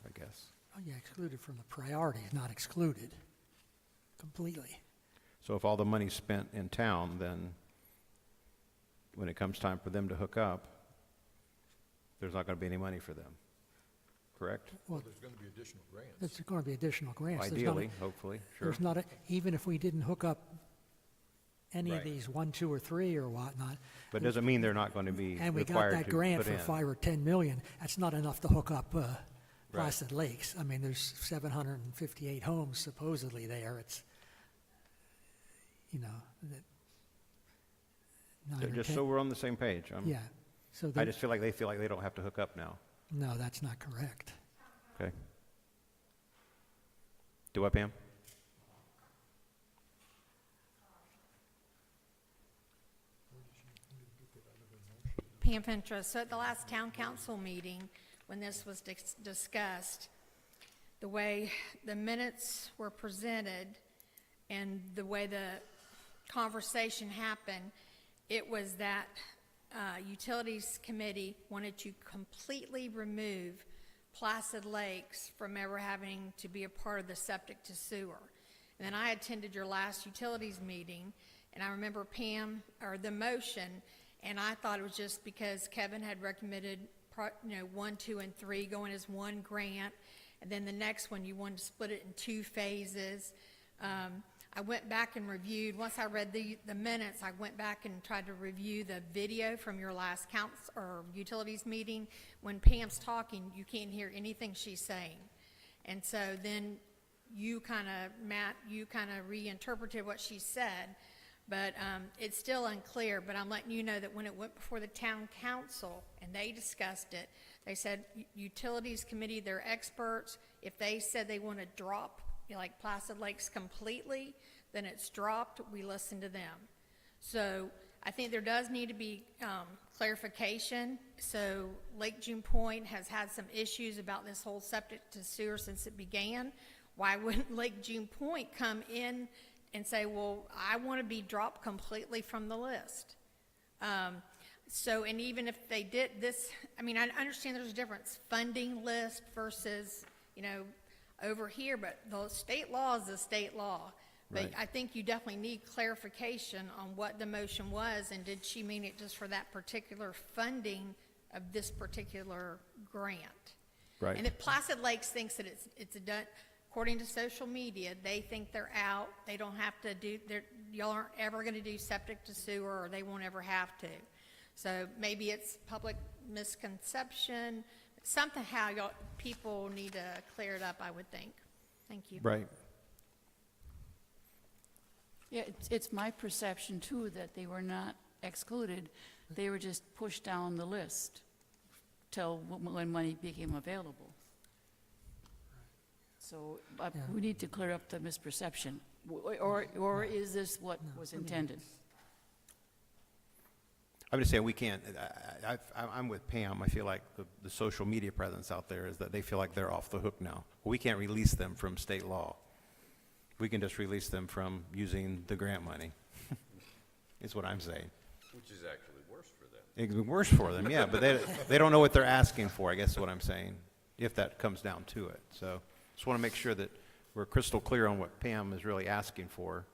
I guess. oh yeah, excluded from the priority, not excluded completely. So if all the money's spent in town, then when it comes time for them to hook up, there's not going to be any money for them, correct? Well, There's going to be additional grants. there's going to be additional grants. There's not a- Ideally, hopefully, sure. There's not, even if we didn't hook up any of Right. these 1, 2, or 3 or whatnot, But it doesn't mean they're not going to be and we got required that to grant put for in. 5 or 10 million, that's not enough to hook up Placid Lakes. I mean, there's 758 homes supposedly there. It's, that 9 or Just 10 so we're on the same page. Yeah. So I just feel like they don't have to hook up now. no, that's not correct. Okay. Do what, Pam? Pam Ventura. So at the last town council meeting, when this was discussed, the way the minutes were presented and the way the conversation happened, it was that Utilities Committee wanted to completely remove Placid Lakes from ever having to be a part of the septic to sewer. And then I attended your last utilities meeting, and I remember Pam, or the motion, and I thought it was just because Kevin had recommended, 1, 2, and 3 going as one grant, and then the next one you wanted to split it in 2 phases. I went back and reviewed, once I read the minutes, I went back and tried to review the video from your last council or utilities meeting. When Pam's talking, you can't hear anything she's saying. And so then you kind of, Matt, you kind of reinterpreted what she said, but it's still unclear. But I'm letting you know that when it went before the town council and they discussed it, they said Utilities Committee, they're experts. If they said they want to drop like Placid Lakes completely, then it's dropped. We listen to them. So I think there does need to be clarification. So Lake June Point has had some issues about this whole septic to sewer since it began. Why wouldn't Lake June Point come in and say, well, I want to be dropped completely from the list? So, and even if they did this, I mean, I understand there's a difference, funding list versus, over here, but the state law is the state law. But Right. I think you definitely need clarification on what the motion was, and did she mean it just for that particular funding of this particular grant? Right. And if Placid Lakes thinks that it's done, according to social media, they think they're out. They don't have to do, y'all aren't ever going to do septic to sewer, or they won't ever have to. So maybe it's public misconception. Somehow people need to clear it up, I would think. Thank you. Right. Yeah, it's my perception too that they were not excluded. They were just pushed down the list till when money became available. So we need to clear up the misperception. Or is this what was intended? I'm just saying we can't, I'm with Pam. I feel like the social media presence out there is that they feel like they're off the hook now. We can't release them from state law. We can just release them from using the grant money, is what I'm saying. Which is actually worse for them. It's worse for them, yeah, but they don't know what they're asking for, I guess is what I'm saying, if that comes down to it. So just want to make sure that we're crystal clear on what Pam is really asking for.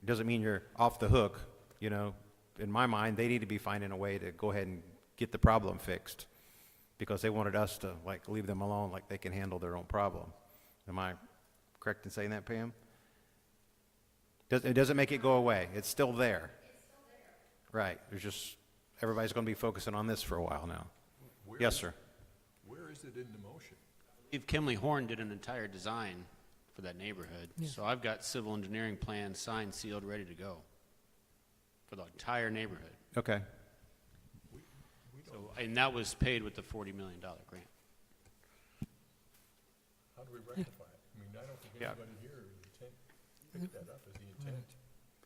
It doesn't mean you're off the hook, In my mind, they need to be finding a way to go ahead and get the problem fixed, because they wanted us to leave them alone, like they can handle their own problem. Am I correct in saying that, Pam? It doesn't make it go away. It's still there. Right. There's just, everybody's going to be focusing on this for a while now. Yes, sir. Where is it in the motion? If Kimley Horn did an entire design for that neighborhood, so I've got civil engineering plans signed, sealed, ready to go for the entire neighborhood. Okay. So, and that was paid with the $40 million grant. How do we rectify it? I mean, I don't think Yeah. anybody here picked that up as the intent.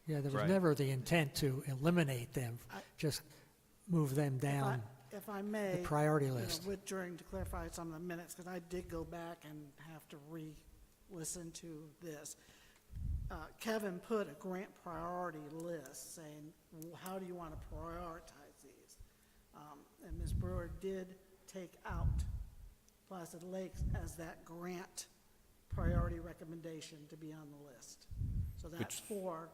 Yeah, there was Right. never the intent to eliminate them, just move them down. If I may. the priority list. Withdrawing to clarify some of the minutes, because I did go back and have to re-listen to this. Kevin put a grant priority list saying, how do you want to prioritize these? And Ms. Brewer did take out Placid Lakes as that grant priority recommendation to be on the list. So that's for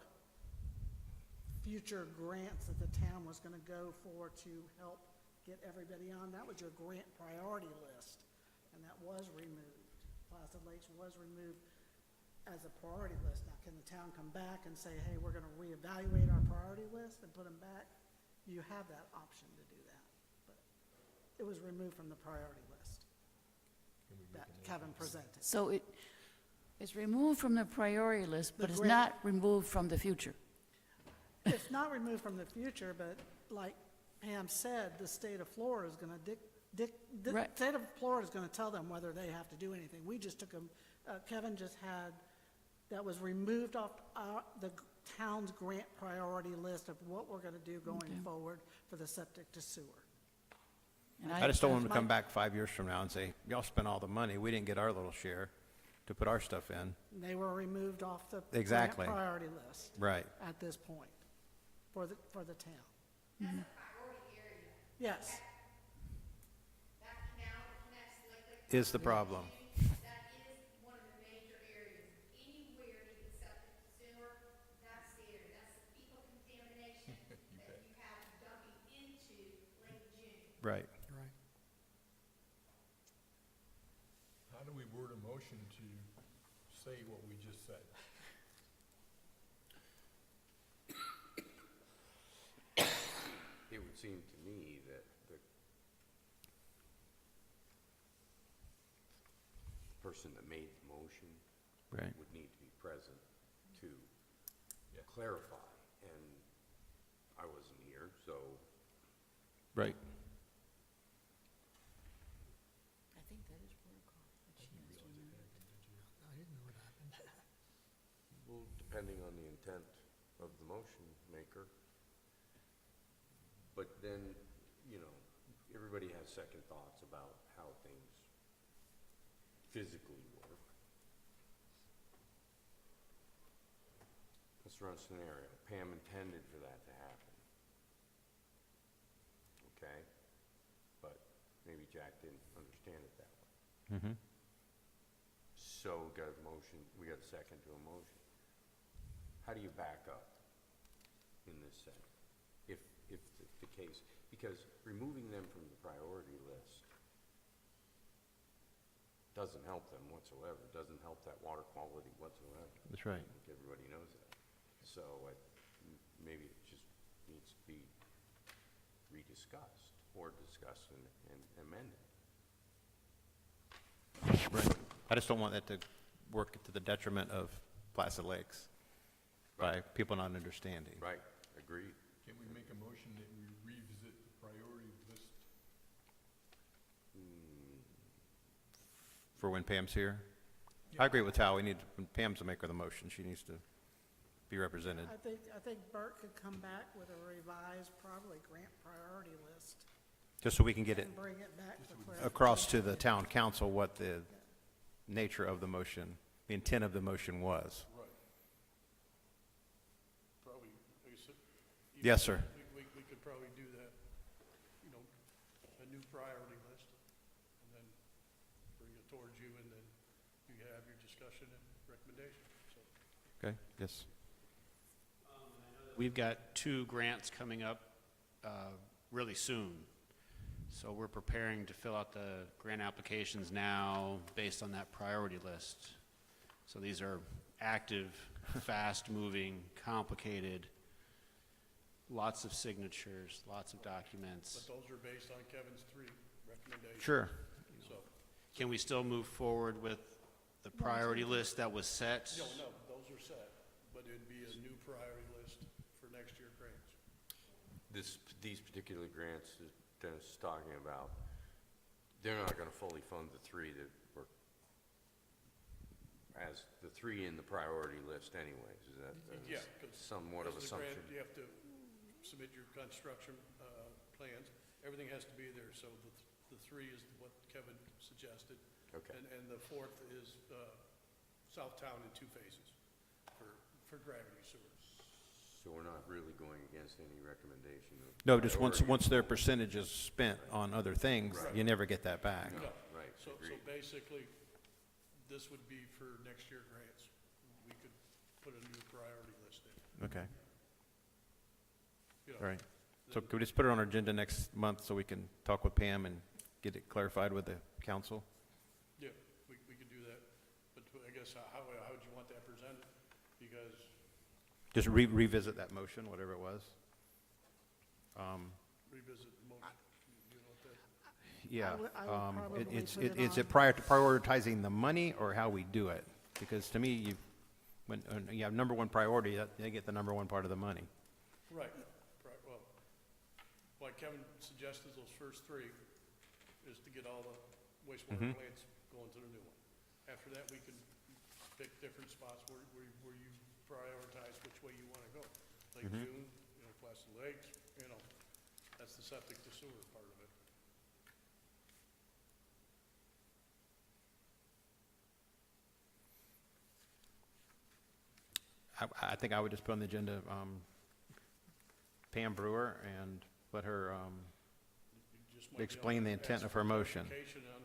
future grants that the town was going to go for to help get everybody on. That was your grant priority list, and that was removed. Placid Lakes was removed as a priority list. Now, can the town come back and say, hey, we're going to reevaluate our priority list and put them back? You have that option to do that, but it was removed from the priority list that Kevin presented. So it's removed from the priority list, but The it's grant- not removed from the future. It's not removed from the future, but like Pam said, the state of Florida is going to the Right. state of Florida is going to tell them whether they have to do anything. We just took them, Kevin just had, that was removed off the town's grant priority list of what we're going to do going forward for the septic to sewer. And I just don't want them to come back 5 years from now and say, y'all spent all the money, we didn't get our little share to put our stuff in. They were removed off the grant Exactly. priority list Right. at this point for the town. Yes. Is the problem. That is one of the major areas. Anywhere you get septic to sewer, that's the area. That's the fecal contamination that you have dumping into Lake June. Right. Right. How do we word a motion to say what we just said? It would seem to me that the person that made the motion Right. would need to be present to Yeah. clarify, and I wasn't here, so Right. I think that is protocol. but she has to remove it. I didn't know what happened. well, depending on the intent of the motion maker. But then, you know, everybody has second thoughts about how things physically work. Let's run a scenario. Pam intended for that to happen. Okay? But maybe Jack didn't understand it that way. Mm-hmm. So we got a motion, we got a second to a motion. How do you back up in this setting? If the case, because removing them from the priority list doesn't help them whatsoever, doesn't help that water quality whatsoever. That's right. I think everybody knows that. So maybe it just needs to be rediscussed or discussed and amended. Right. I just don't want that to work to the detriment of Placid Lakes by people not understanding. Right, agreed. Can we make a motion that we revisit the priority list? For when Pam's here. I agree with Tal. We need, when Pam's the maker of the motion, she needs to be represented. I think Bert could come back with a revised, probably grant priority list Just so we can get it and bring it back for clarification. across to the town council what the nature of the motion, the intent of the motion was. Right. Probably, like I said. Yes, sir. We could probably do that, you know, a new priority list, and then bring it towards you, and then you have your discussion and recommendation, so. Okay, yes. We've got 2 grants coming up really soon. So we're preparing to fill out the grant applications now based on that priority list. So these are active, fast-moving, complicated, lots of signatures, lots of documents. But those are based on Kevin's 3 recommendations. Sure. So, Can we still move forward with the priority list that was set? no, those are set, but it'd be a new priority list for next year grants. These particular grants that Dennis is talking about, they're not gonna fully fund the 3 that were, as the 3 in the priority list anyways, is that Yeah, 'cause somewhat of As the grant, assumption? you have to submit your construction plans. Everything has to be there, so the 3 is what Kevin suggested. Okay. And the 4th is Southtown in 2 phases for gravity sewers. So we're not really going against any recommendation of. No, just priority. once their percentage is spent on other things, you never get that back. No. Right, So agreed. basically, this would be for next year grants. We could put a new priority list in. Okay, You know, all right. So could we just put it on our agenda next month so we can talk with Pam and get it clarified with the council? Yeah, we could do that. But I guess how would you want that presented? Because Just revisit that motion, whatever it was. revisit the motion, you know what that, Yeah. I would probably It's, put it is on- it prior to prioritizing the money or how we do it? Because to me, when you have number one priority, they get the number one part of the money. right, well, like Kevin suggested, those first 3 is to get all the wastewater plants going to the new one. After that, we can pick different spots where you prioritize which way you want to go. Lake June, Placid Lakes, that's the septic to sewer part of it. I think I would just put on the agenda, Pam Brewer and let her, You just might be explain able the to intent ask of for her motion. clarification on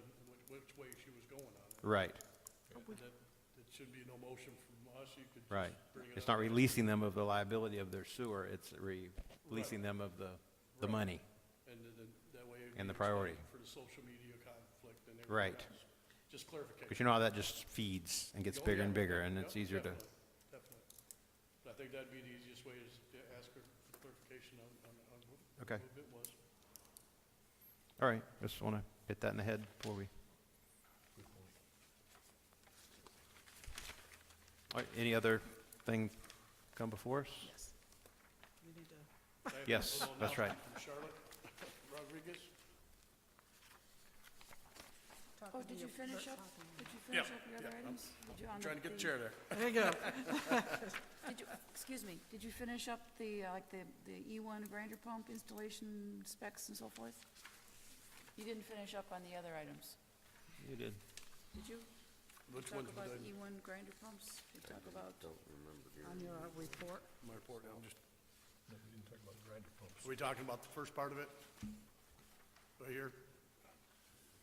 which way she was going on it. Right, It should be no motion from us, you could right. just bring it up. It's not releasing them of the liability of their sewer, it's releasing them of the money. And then that way. it And the would priority. explain For the social media conflict and everything Right. else. Just clarification. Because you know how that just feeds and gets Oh, bigger yeah. and bigger, and Yep, it's easier to, Definitely. But I think that'd be the easiest way is to ask her for clarification on what Okay. it was. all right, just want to hit that in the head before we. All right, any other thing come before us? We need to, I have Yes, a little that's right. announcement From Charlotte Rodriguez. talk Oh, to did the- you finish up, talking- your other yeah, items? Did you on I'm trying to get the the- chair there. There you go. Did you, excuse me, did you finish up the, like the E1 grinder pump installation specs and so forth? You didn't finish up on the other items, You did. did you? Which Talk ones about would the I, E1 grinder pumps? You talk about, Don't remember hearing. On your report. my report, I'm just, No, we didn't talk about the grinder pumps. are we talking about the first part of it? Right here?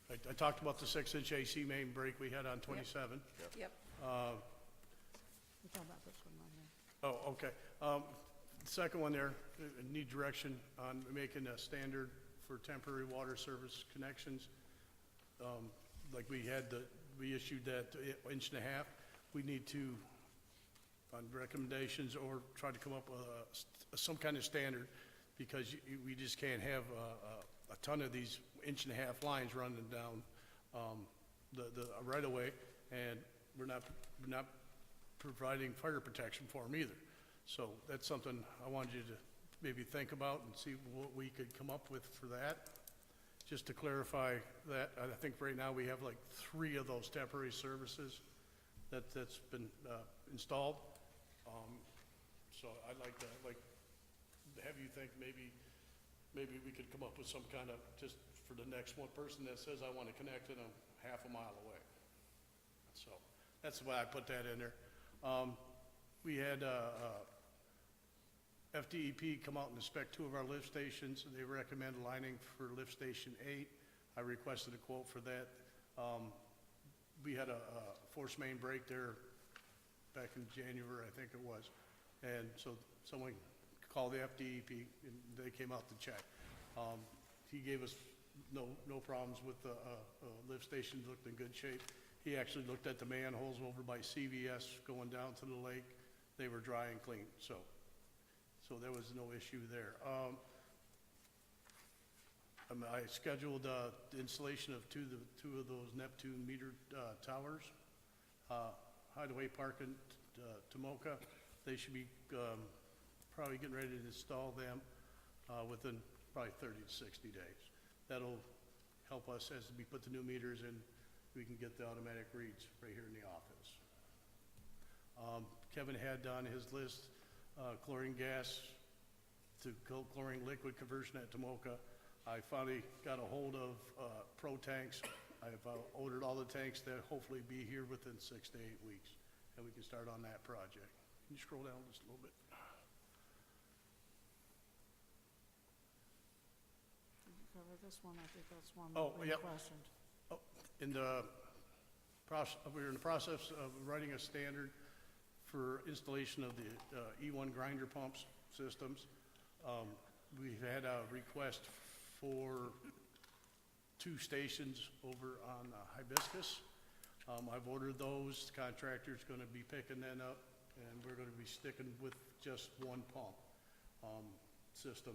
I talked about the 6-inch AC main break we had on 27. yep, We're talking about this one right here. Oh, okay. The second one there, need direction on making a standard for temporary water service connections. Like we issued that 1.5 inches. We need to, on recommendations, or try to come up with some kind of standard, because we just can't have a ton of these 1.5 inch lines running down the right-of-way, and we're not providing fire protection for them either. So that's something I wanted you to maybe think about and see what we could come up with for that. Just to clarify that, I think right now we have like 3 of those temporary services that's been installed. So I'd like to have you think maybe we could come up with some kind of, just for the next one person that says, I want to connect it, I'm half a mile away. So that's why I put that in there. We had FDEP come out and inspect 2 of our lift stations. They recommend lining for lift station 8. I requested a quote for that. We had a force main break there back in January, I think it was. And so someone called the FDEP, and they came out to check. He gave us no problems with the lift station, looked in good shape. He actually looked at the manholes over by CVS going down to the lake. They were dry and clean, so there was no issue there. I scheduled the installation of two of those Neptune meter towers, Hideaway Park in Tomoka. They should be probably getting ready to install them within probably 30 to 60 days. That'll help us as we put the new meters in. We can get the automatic reads right here in the office. Kevin had on his list chlorine gas to chlorine liquid conversion at Tomoka. I finally got a hold of Pro Tanks. I've ordered all the tanks that hopefully be here within 6 to 8 weeks, and we can start on that project. Can you scroll down just a little bit? Did you cover this one? I think that's one Oh, we yep. questioned. We're in the process of writing a standard for installation of the E1 grinder pumps systems. We've had a request for 2 stations over on Hibiscus. I've ordered those. The contractor's going to be picking that up, and we're going to be sticking with just one pump system,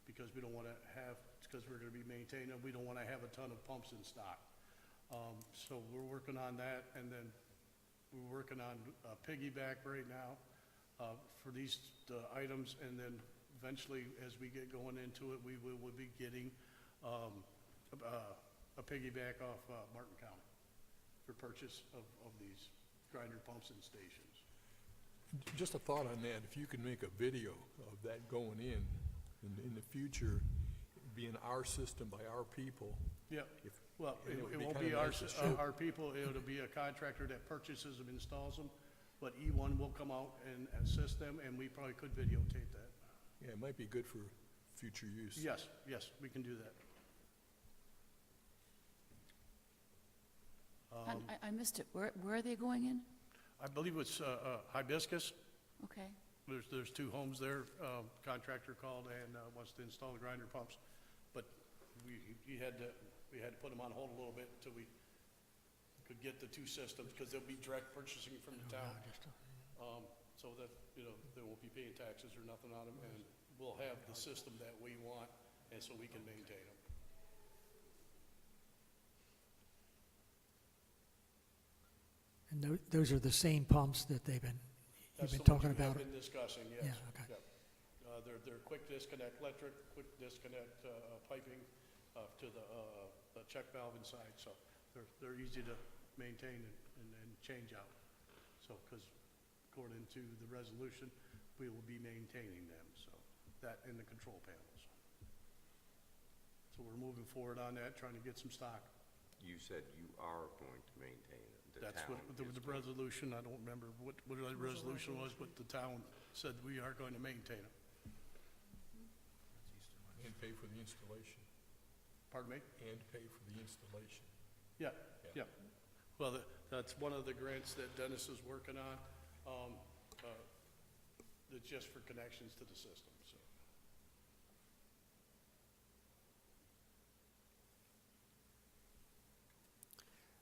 because we don't want to have, because we're going to be maintaining, we don't want to have a ton of pumps in stock. So we're working on that, and then we're working on a piggyback right now for these items, and then eventually, as we get going into it, we will be getting a piggyback off Martin County for purchase of these grinder pumps and stations. Just a thought on that, if you could make a video of that going in the future, being our system by our people. Yeah, if- well, and it would won't kinda be nice to show. our people, it'll be a contractor that purchases them, installs them, but E1 will come out and assist them, and we probably could videotape that. Yeah, it might be good for future use. Yes, yes, we can do that. I missed it. Where are they going in? I believe it's Hibiscus. Okay. There's two homes there, contractor called and wants to install the grinder pumps. But we had to put them on hold a little bit until we could get the two systems, because they'll be direct purchasing from the town. So that, they won't be paying taxes or nothing on them, and we'll have the system that we want, and so we can maintain them. And those are the same pumps that you've That's been the ones talking we have about? been discussing, yes. Yeah, okay. Yep. They're quick disconnect electric, quick disconnect piping to the check valve inside, so they're easy to maintain and change out. So, because according to the resolution, we will be maintaining them, so that and the control panels. So we're moving forward on that, trying to get some stock. You said you are going to maintain it. That's what the resolution, I don't remember what the resolution was, but the town said we are going to maintain them. And pay for the installation. Pardon me? And pay for the installation. Yeah, yeah. Well, that's one of the grants that Dennis is working on. That's just for connections to the system, so.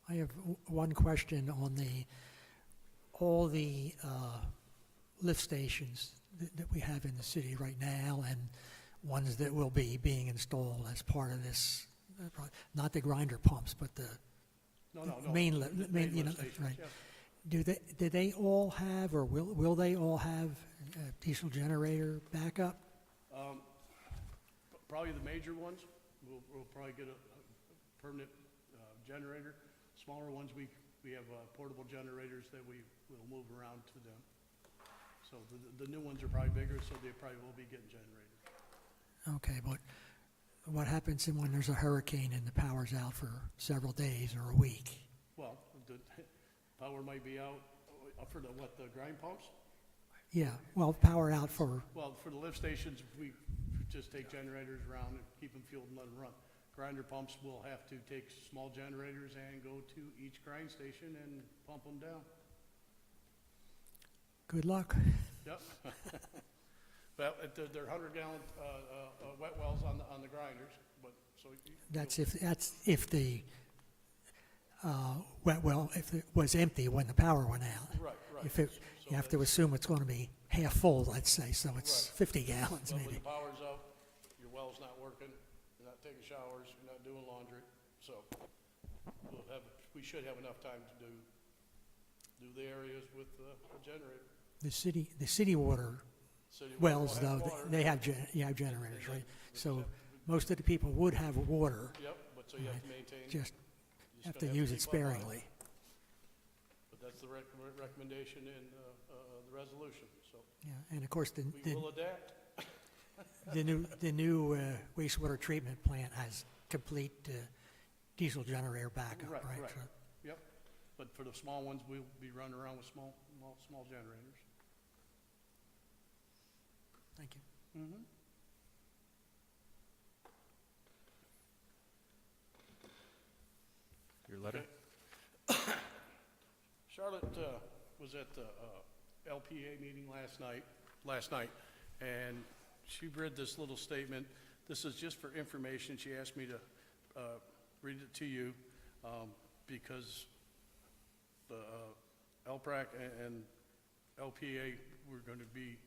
I have one question on all the lift stations that we have in the city right now, and ones that will be being installed as part of this, not the grinder pumps, but the main lift stations, right. yeah. Do they all have, or will they all have diesel generator backup? Probably the major ones, we'll probably get a permanent generator. Smaller ones, we have portable generators that we will move around to them. So the new ones are probably bigger, so they probably will be getting generators. Okay, but what happens when there's a hurricane and the power's out for several days or a week? Well, the power might be out for the grind pumps? Yeah, well, power out for, Well, for the lift stations, we just take generators around and keep them fueled and let them run. Grinder pumps will have to take small generators and go to each grind station and pump them down. good luck. Yep. Well, they're 100-gallon wet wells on the grinders, but so. That's if the wet well, if it was empty when the power went out. Right. If it, you have to assume it's going to be half full, let's say, so it's 50 gallons But when maybe. the power's out, your well's not working, you're not taking showers, you're not doing laundry, so we should have enough time to do the areas with the generator. The city water City wells, will have though, water. they have generators, right? So most of the people would have water, Yep, but so you have to maintain. just you have gotta to use it keep up on sparingly. But that's the recommendation in the resolution, so Yeah, and of course, we will adapt. the new wastewater treatment plant has complete diesel generator backup, Right. right? So- Yep, but for the small ones, we'll be running around with small generators. Thank you. Mm-hmm. Your letter? Charlotte was at the LPA meeting last night, and she read this little statement. This is just for information. She asked me to read it to you because the LPRUAC and LPA, we're going to be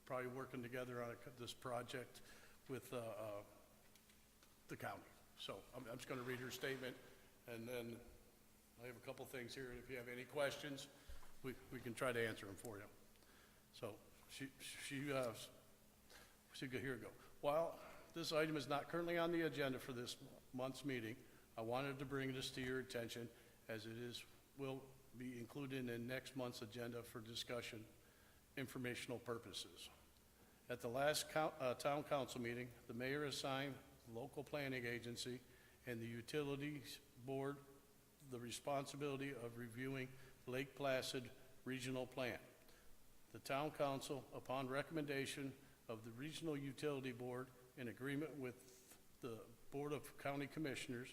probably working together on this project with the county. So I'm just going to read her statement, and then I have a couple things here, and if you have any questions, we can try to answer them for you. So here we go. While this item is not currently on the agenda for this month's meeting, I wanted to bring this to your attention as it will be included in next month's agenda for discussion, informational purposes. At the last town council meeting, the mayor assigned the local planning agency and the utilities board the responsibility of reviewing Lake Placid regional plan. The town council, upon recommendation of the Regional Utility Board in agreement with the Board of County Commissioners,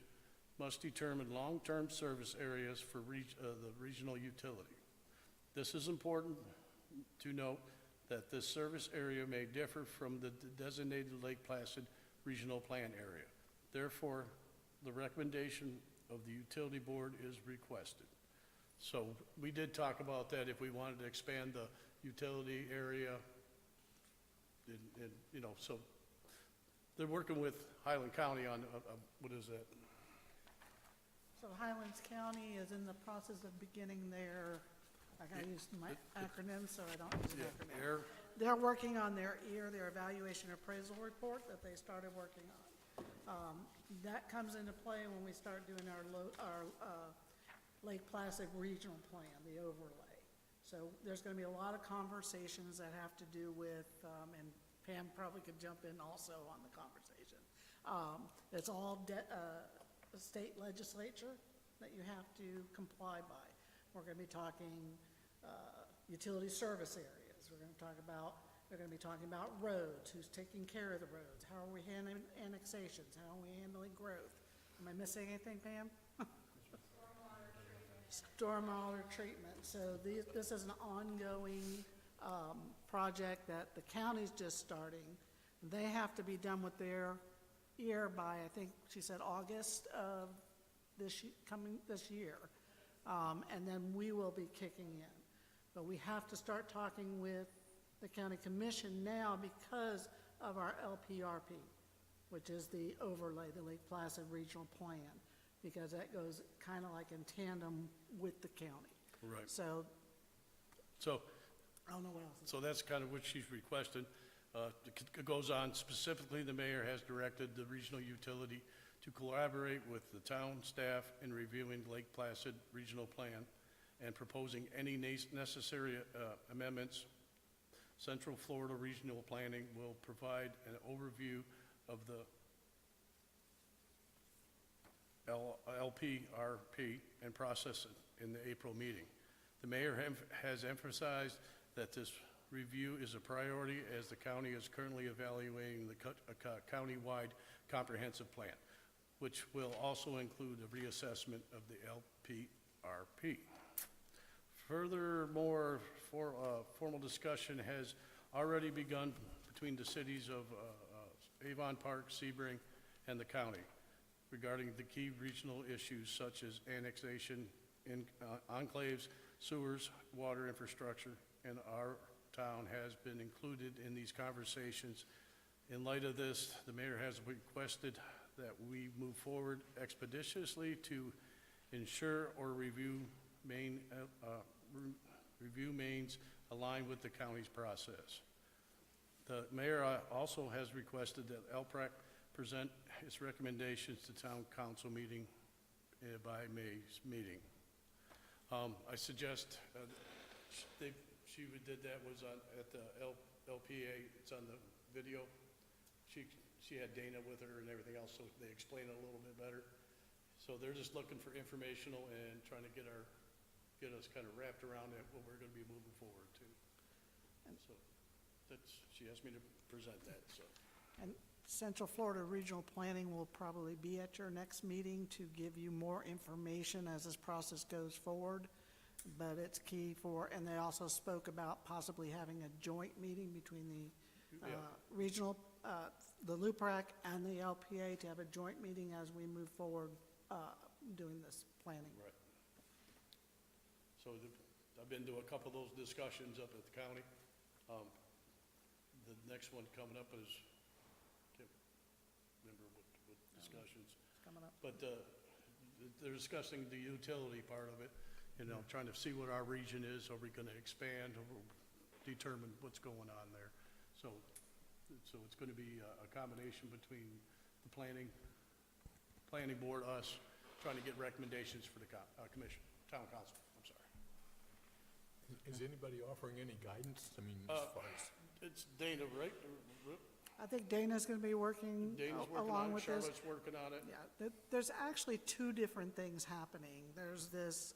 must determine long-term service areas for the regional utility. This is important to note that this service area may differ from the designated Lake Placid Regional Plan area. Therefore, the recommendation of the Utility Board is requested. So we did talk about that if we wanted to expand the utility area, and you know, so they're working with Highland County on, what is that? So Highlands County is in the process of beginning their, I gotta use my acronyms, so I don't use an acronym. Air, They're working on their evaluation appraisal report that they started working on. That comes into play when we start doing our Lake Placid Regional Plan, the overlay. So there's gonna be a lot of conversations that have to do with, and Pam probably could jump in also on the conversation. It's all state legislature that you have to comply by. We're gonna be talking utility service areas. We're gonna be talking about roads, who's taking care of the roads, how are we handling annexations, how are we handling growth? Am I missing anything, Pam? Stormwater treatment. So this is an ongoing project that the county's just starting. They have to be done with their year by, I think she said August of this year. And then we will be kicking in. But we have to start talking with the county commission now because of our LPRP, which is the overlay, the Lake Placid Regional Plan, because that goes kind of like in tandem with the county. right. So, So, I don't know what else. so that's kind of what she's requested. It goes on, specifically, the mayor has directed the regional utility to collaborate with the town staff in reviewing Lake Placid Regional Plan and proposing any necessary amendments. Central Florida Regional Planning will provide an overview of the LPRP and process it in the April meeting. The mayor has emphasized that this review is a priority as the county is currently evaluating the county-wide comprehensive plan, which will also include a reassessment of the LPRP. Furthermore, formal discussion has already begun between the cities of Avon Park, Sebring, and the county regarding the key regional issues such as annexation, enclaves, sewers, water infrastructure, and our town has been included in these conversations. In light of this, the mayor has requested that we move forward expeditiously to ensure or review mains aligned with the county's process. The mayor also has requested that LPRUAC present its recommendations to town council meeting by May's meeting. I suggest she did that was at the LPA. It's on the video. She had Dana with her and everything else, so they explain it a little bit better. So they're just looking for informational and trying to get us kind of wrapped around at what we're going to be moving forward to. And so she asked me to present that. So. And Central Florida Regional Planning will probably be at your next meeting to give you more information as this process goes forward. But it's key and they also spoke about possibly having a joint meeting between the regional, the LPRUAC and the LPA to have a joint meeting as we move forward doing this planning. Right. So I've been to a couple of those discussions up at the county. The next one coming up is, can't remember what discussions. It's coming up. But they're discussing the utility part of it, trying to see what our region is. Are we going to expand or determine what's going on there? So it's going to be a combination between the planning board, us, trying to get recommendations for the commission, town council. I'm sorry. Is anybody offering any guidance? I mean, as far as... It's Dana, right? I think Dana's going to be working Dana's working along on it, with this. Charlotte's working on it. Yeah, there's actually two different things happening. There's this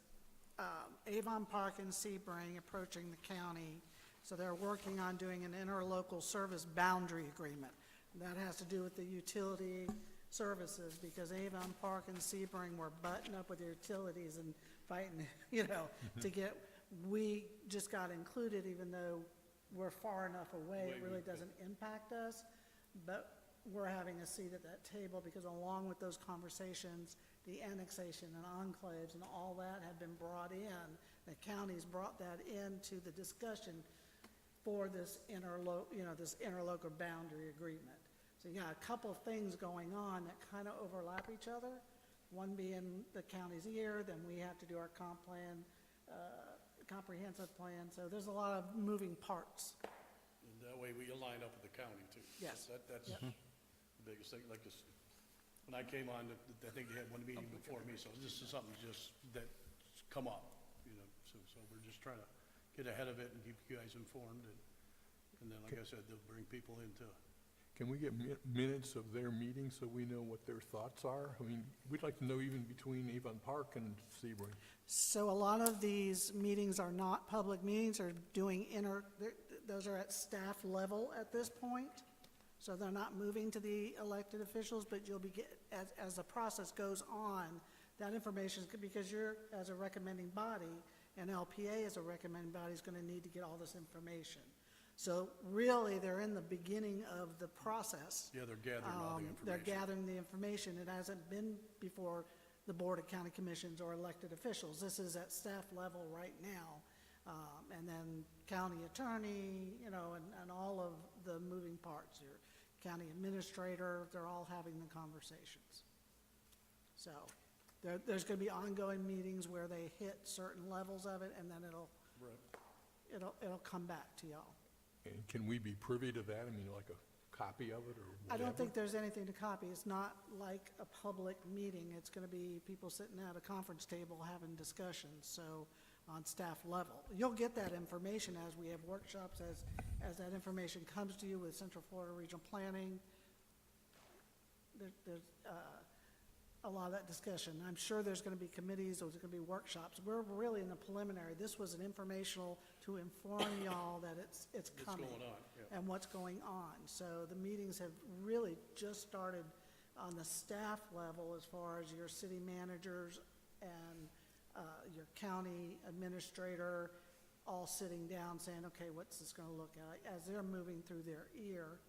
Avon Park and Sebring approaching the county, so they're working on doing an interlocal service boundary agreement. That has to do with the utility services, because Avon Park and Sebring were butting up with the utilities and fighting, to get, we just got included even though we're far enough away, it really doesn't impact us, but we're having a seat at that table because along with those conversations, the annexation and enclaves and all that have been brought in. The county's brought that into the discussion for this this interlocal boundary agreement. So you got a couple of things going on that kind of overlap each other. One being the county's ear, then we have to do our comp plan, comprehensive plan. So there's a lot of moving parts. And that way we align up with the county too. Yes. That's the biggest thing, like this, when I came on, I think they had one meeting before me, so this is something just that's come up, so we're just trying to get ahead of it and keep you guys informed, and then, like I said, they'll bring people into. Can we get minutes of their meeting so we know what their thoughts are? I mean, we'd like to know even between Avon Park and Sebring. So a lot of these meetings are not public meetings, they're doing those are at staff level at this point. So they're not moving to the elected officials, but you'll be, as the process goes on, that information, because you're, as a recommending body, and LPA as a recommending body is gonna need to get all this information. So really, they're in the beginning of the process. Yeah, they're gathering all the information. They're gathering the information. It hasn't been before the Board of County Commissions or elected officials. This is at staff level right now. And then county attorney, and all of the moving parts. Your county administrator, they're all having the conversations. So there's going to be ongoing meetings where they hit certain levels of it, and then it'll come back to y'all. And can we be privy to that? I mean, like a copy of it or whatever? I don't think there's anything to copy. It's not like a public meeting. It's going to be people sitting at a conference table having discussions, so on staff level. You'll get that information as we have workshops, as that information comes to you with Central Florida Regional Planning. There's a lot of that discussion. I'm sure there's going to be committees, there's going to be workshops. We're really in the preliminary. This was an informational to inform y'all that it's coming. What's going on, yeah. And what's going on. So the meetings have really just started on the staff level as far as your city managers and your county administrator all sitting down saying, okay, what's this going to look like? As they're moving through their ear,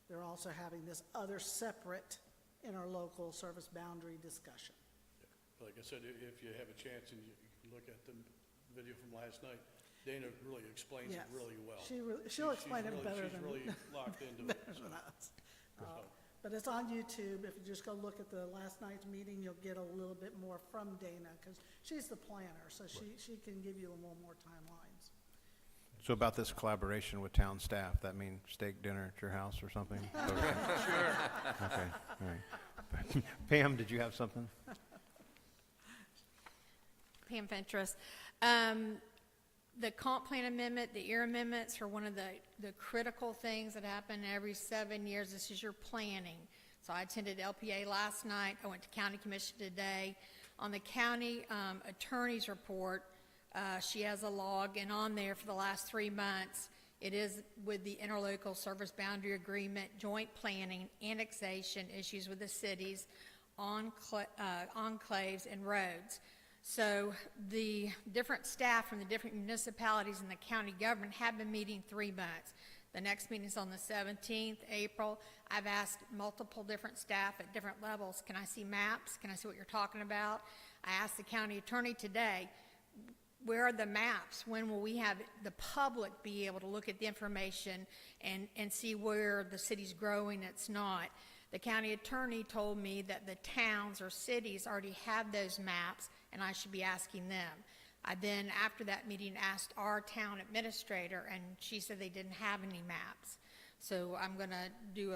they're also having this other separate interlocal service boundary discussion. Yeah. Like I said, if you have a chance and you can look at the video from last night, Dana really explains it really well. She'll explain it better than She's really locked into it. than us. But it's on YouTube. If you just go look at the last night's meeting, you'll get a little bit more from Dana, because she's the planner, so she can give you a little more timelines. So about this collaboration with town staff, that means steak dinner at your house or something? Sure. Okay, all right. Pam, did you have something? Pam Fentress. The comp plan amendment, the EAR amendments are one of the critical things that happen every 7 years. This is your planning. So I attended LPA last night. I went to County Commission today. On the county attorney's report, she has a log, and on there for the last 3 months, it is with the interlocal service boundary agreement, joint planning, annexation, issues with the cities, enclaves, and roads. So the different staff from the different municipalities in the county government have been meeting 3 months. The next meeting is on the 17th, April. I've asked multiple different staff at different levels, can I see maps? Can I see what you're talking about? I asked the county attorney today, where are the maps? When will we have the public be able to look at the information and see where the city's growing, it's not? The county attorney told me that the towns or cities already have those maps, and I should be asking them. I then, after that meeting, asked our town administrator, and she said they didn't have any maps. So I'm going to do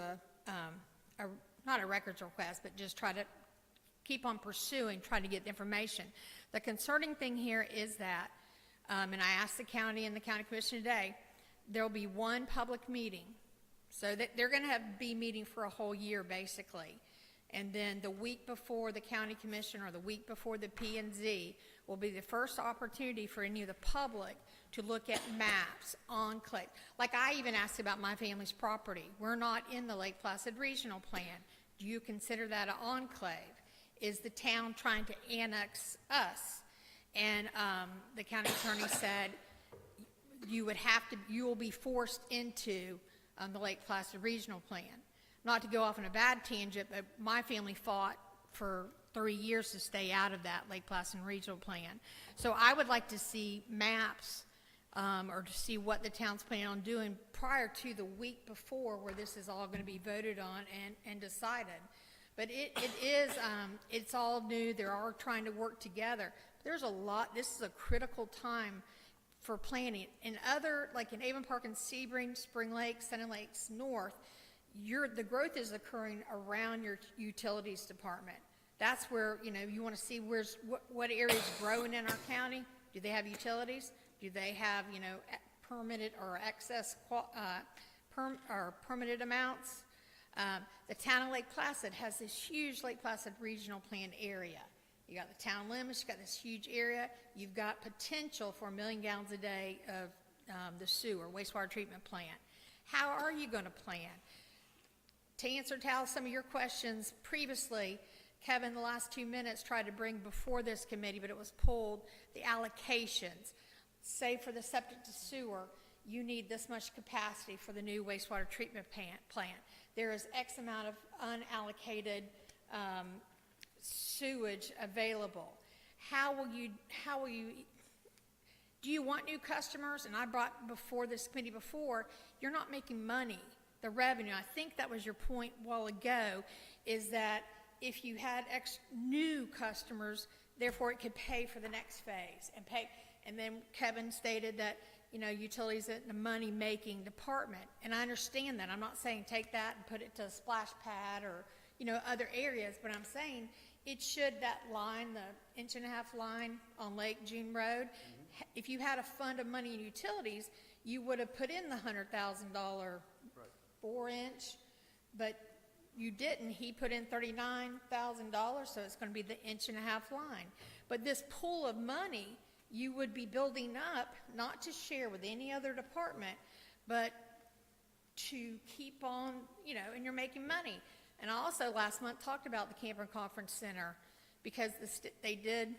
not a records request, but just try to keep on pursuing, trying to get the information. The concerning thing here is that, and I asked the county and the county commission today, there will be one public meeting. So that they're going to be meeting for a whole year, basically. And then the week before the county commission or the week before the P&Z will be the first opportunity for any of the public to look at maps, enclave. Like I even asked about my family's property. We're not in the Lake Placid Regional Plan. Do you consider that an enclave? Is the town trying to annex us? And the county attorney said you will be forced into the Lake Placid Regional Plan. Not to go off on a bad tangent, but my family fought for 3 years to stay out of that Lake Placid Regional Plan. So I would like to see maps or to see what the town's planning on doing prior to the week before where this is all going to be voted on and decided. But it's all new. They are trying to work together. There's a lot. This is a critical time for planning. In other, like in Avon Park and Sebring, Spring Lake, Sun Lakes North, the growth is occurring around your utilities department. That's where, you want to see what areas growing in our county. Do they have utilities? Do they have, permitted or excess permitted amounts? The town of Lake Placid has this huge Lake Placid Regional Plan area. You got the town limits, you got this huge area. You've got potential for 1 million gallons a day of the sewer, wastewater treatment plant. How are you going to plan? To answer, Tal, some of your questions previously, Kevin, the last 2 minutes, tried to bring before this committee, but it was pulled, the allocations. Say for the septic to sewer, you need this much capacity for the new wastewater treatment plant. There is X amount of unallocated sewage available. How will you, do you want new customers? And I brought before this committee before, you're not making money, the revenue. I think that was your point a while ago, is that if you had new customers, therefore it could pay for the next phase and pay. And then Kevin stated that, utilities in the money-making department. And I understand that. I'm not saying take that and put it to a splash pad or, other areas, but I'm saying it should, that line, the 1.5-inch line on Lake June Road, if you had a fund of money in utilities, you would have put in the $100,000 4-inch, but you didn't. He put in $39,000, so it's going to be the 1.5-inch line. But this pool of money you would be building up, not to share with any other department, but to keep on, and you're making money. And I also last month talked about the Camper Conference Center because they did,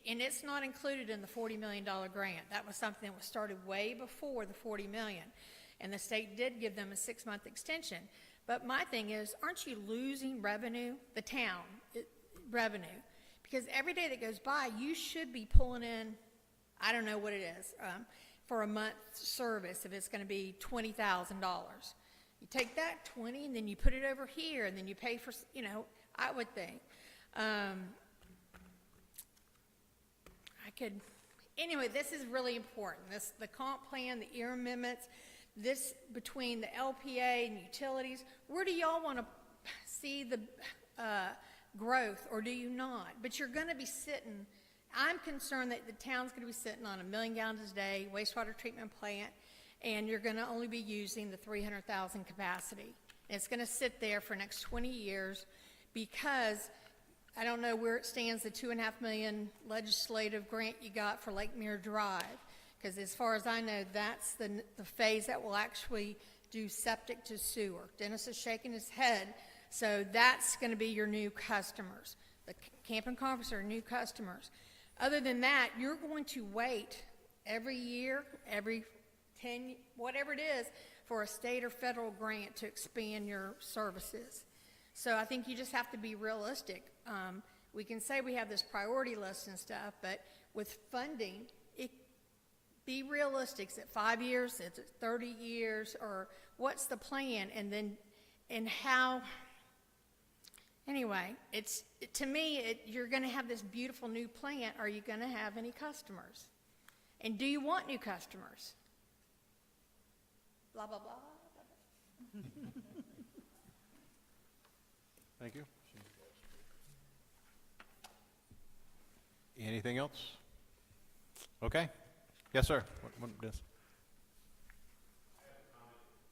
and it's not included in the $40 million grant. That was something that was started way before the $40 million. And the state did give them a 6-month extension. But my thing is, aren't you losing revenue, the town, revenue? Because every day that goes by, you should be pulling in, I don't know what it is, for a month's service, if it's going to be $20,000. You take that 20 and then you put it over here and then you pay for, I would think. Anyway, this is really important. The comp plan, the ear amendments, this between the LPA and utilities, where do y'all want to see the growth, or do you not? But you're going to be sitting, I'm concerned that the town's going to be sitting on 1 million gallons a day wastewater treatment plant, and you're going to only be using the 300,000 capacity. And it's going to sit there for the next 20 years because I don't know where it stands, the $2.5 million legislative grant you got for Lake Mirror Drive, because as far as I know, that's the phase that will actually do septic to sewer. Dennis is shaking his head. So that's going to be your new customers. The Camp and Conference are new customers. Other than that, you're going to wait every year, every 10, whatever it is, for a state or federal grant to expand your services. So I think you just have to be realistic. We can say we have this priority list and stuff, but with funding, be realistic. Is it 5 years? Is it 30 years? Or what's the plan? And how... Anyway, to me, you're going to have this beautiful new plant. Are you going to have any customers? And do you want new customers? Blah, blah, blah. Thank you. Anything else? Okay. Yes, sir. What is?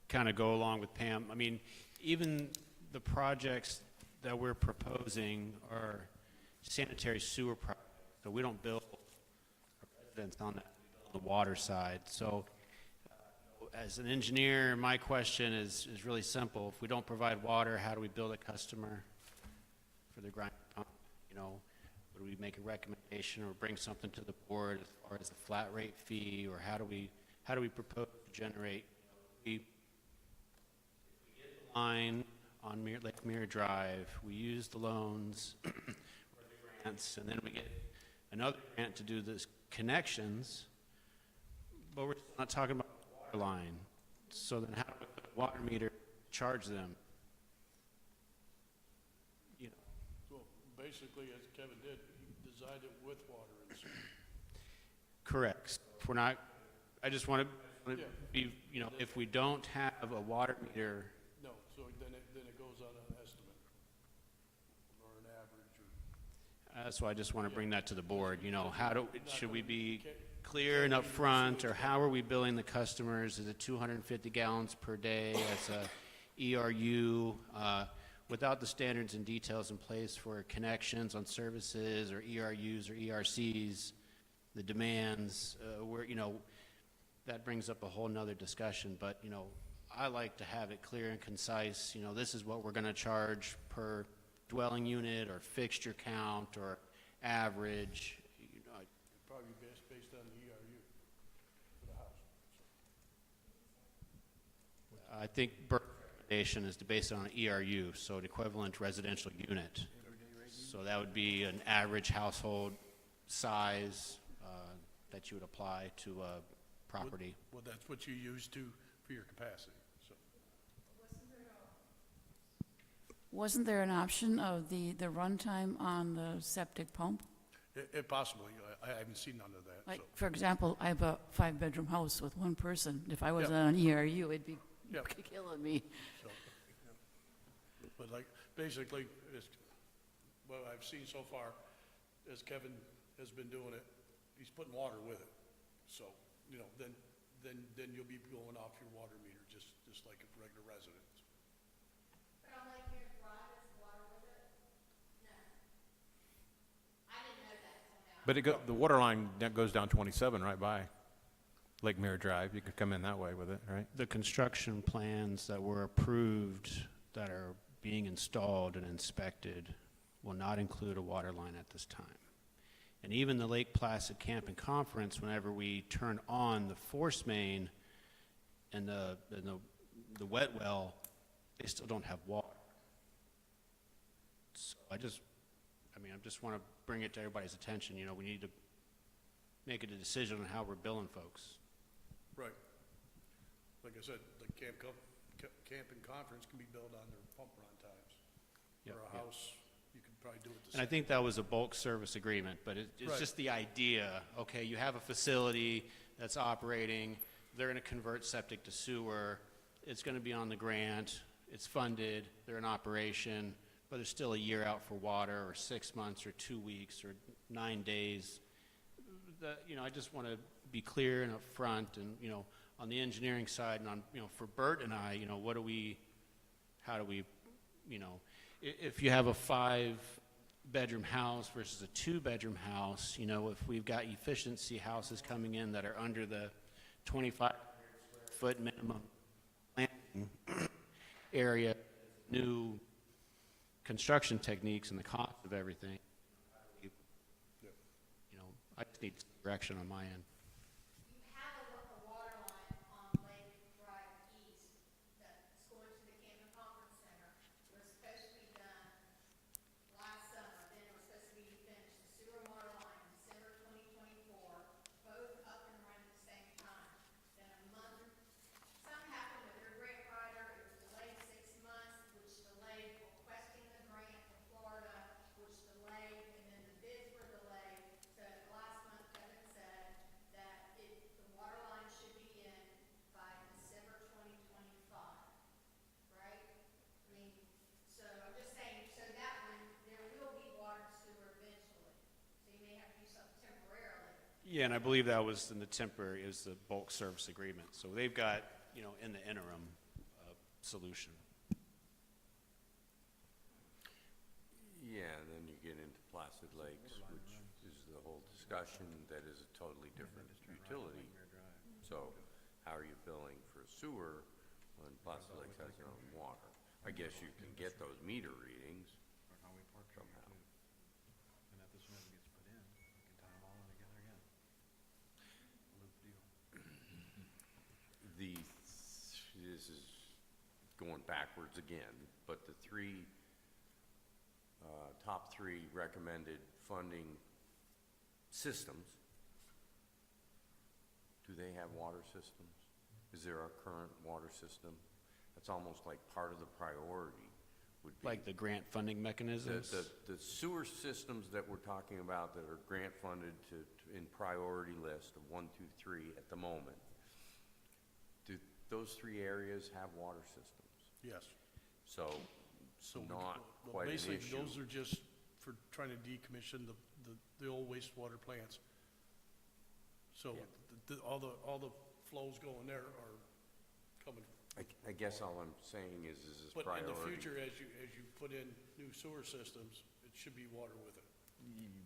Kind of go along with Pam. I mean, even the projects that we're proposing are sanitary sewer projects. So we don't build residents on that, we build the water side. So as an engineer, my question is really simple. If we don't provide water, how do we build a customer for the grind pump? You know, would we make a recommendation or bring something to the board as far as a flat rate fee, or how do we propose to generate? We get the line on Lake Mirror Drive, we use the loans or the grants, and then we get another grant to do this connections, but we're not talking about the water line. So then how do we put a water meter charge them? You know, So basically, as Kevin did, he designed it with water and sewer. correct. If we're not, I just want to Yeah. be, you know, if we don't have a water meter, No, so then it goes on an estimate, or an average, or. that's why I just want to bring that to the board. You know, how do, should we be Can't- clear and upfront, or how are we billing the customers? Is it 250 gallons per day as a ERU, without the standards and details in place for connections on services, or ERUs or ERCs, the demands, where, you know, that brings up a whole nother discussion. But, you know, I like to have it clear and concise. You know, this is what we're going to charge per dwelling unit, or fixture count, or average. You know, Probably based on the ERU for the house. I think Burke's recommendation is to base it on an ERU, so an equivalent residential unit. So that would be an average household size that you would apply to a property. Well, that's what you use for your capacity, so. Wasn't there an option of the runtime on the septic pump? It possibly, I haven't seen none of that, Like, so. for example, I have a 5-bedroom house with one person. If I was Yeah. on an ERU, it'd be Yeah. killing me. So, but like, basically, what I've seen so far, as Kevin has been doing it, he's putting water with it. So, you know, then you'll be going off your water meter, just like a regular resident. But on Lake Mirror Drive, is water with it? No. I didn't know that till now. But the water line that goes down 27 right by Lake Mirror Drive. You could come in that way with it, right? The construction plans that were approved that are being installed and inspected will not include a water line at this time. And even the Lake Placid Camp and Conference, whenever we turn on the force main and the wet well, they still don't have water. So I just want to bring it to everybody's attention. You know, we need to make a decision on how we're billing folks. Right. Like I said, the camp and conference can be built on their pump run times. Yep, For a yep. house, you could probably do it the And I same. think that was a bulk service agreement, but it's Right. just the idea, okay, you have a facility that's operating, they're going to convert septic to sewer, it's going to be on the grant, it's funded, they're in operation, but there's still a year out for water, or 6 months, or 2 weeks, or 9 days. You know, I just want to be clear and upfront, and, you know, on the engineering side, and on, you know, for Bert and I, you know, how do we, you know, if you have a 5-bedroom house versus a 2-bedroom house, you know, if we've got efficiency houses coming in that are under the 25-foot minimum planting area, new construction techniques and the cost of everything, you know, I just need direction on my end. You have a water line on Lake Drive East that's going to the Camp and Conference Center. It was supposed to be done last summer, then it was supposed to be finished. The sewer and water line, December 2024, both up and running at the same time. Then a month, something happened with their grant writer, it was delayed 6 months, which delayed requesting the grant from Florida, which delayed, and then the bids were delayed. So last month, Kevin said that the water line should be in by December 2025, right? I mean, so I'm just saying, so that one, there will be water and sewer eventually. So you may have to do something temporarily. Yeah, and I believe that was in the temporary, is the bulk service agreement. So they've got, you know, in the interim, solution. Yeah, and then you get into Placid Lakes, which is the whole discussion, that is a totally different utility. So how are you billing for sewer when Placid Lakes has their own water? I guess you can get those meter readings somehow. The, this is going backwards again, but the top three recommended funding systems, do they have water systems? Is there a current water system? That's almost like part of the priority would be. Like the grant funding mechanisms? The sewer systems that we're talking about that are grant funded in priority list of 1, 2, 3 at the moment, do those three areas have water systems? Yes. So not well, quite an basically, issue. those are just for trying to decommission the old wastewater plants. So all the flows going there are coming. I guess all I'm saying is this But priority. in the future, as you put in new sewer systems, it should be water with it.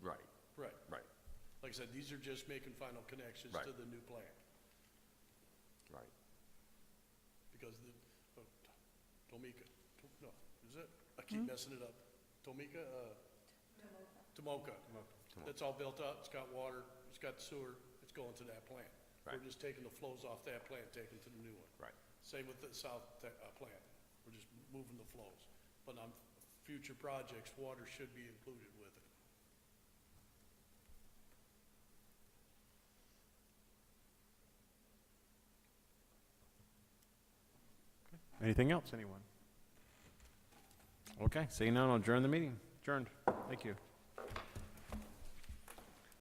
Right, Right. right, Like I said, these are just making final connections Right. to the new plant. right. Because Tomika, no, is it? I keep messing it up. Tomika, Tomoka. That's all built up, it's got water, it's got sewer, it's going to that plant. Right. We're just taking the flows off that plant, taking to the new one. Right. Same with the plant, we're just moving the flows. But on future projects, water should be included with it. Anything else, anyone? Okay, seeing none, I'll adjourn the meeting. Adjourned. Thank you.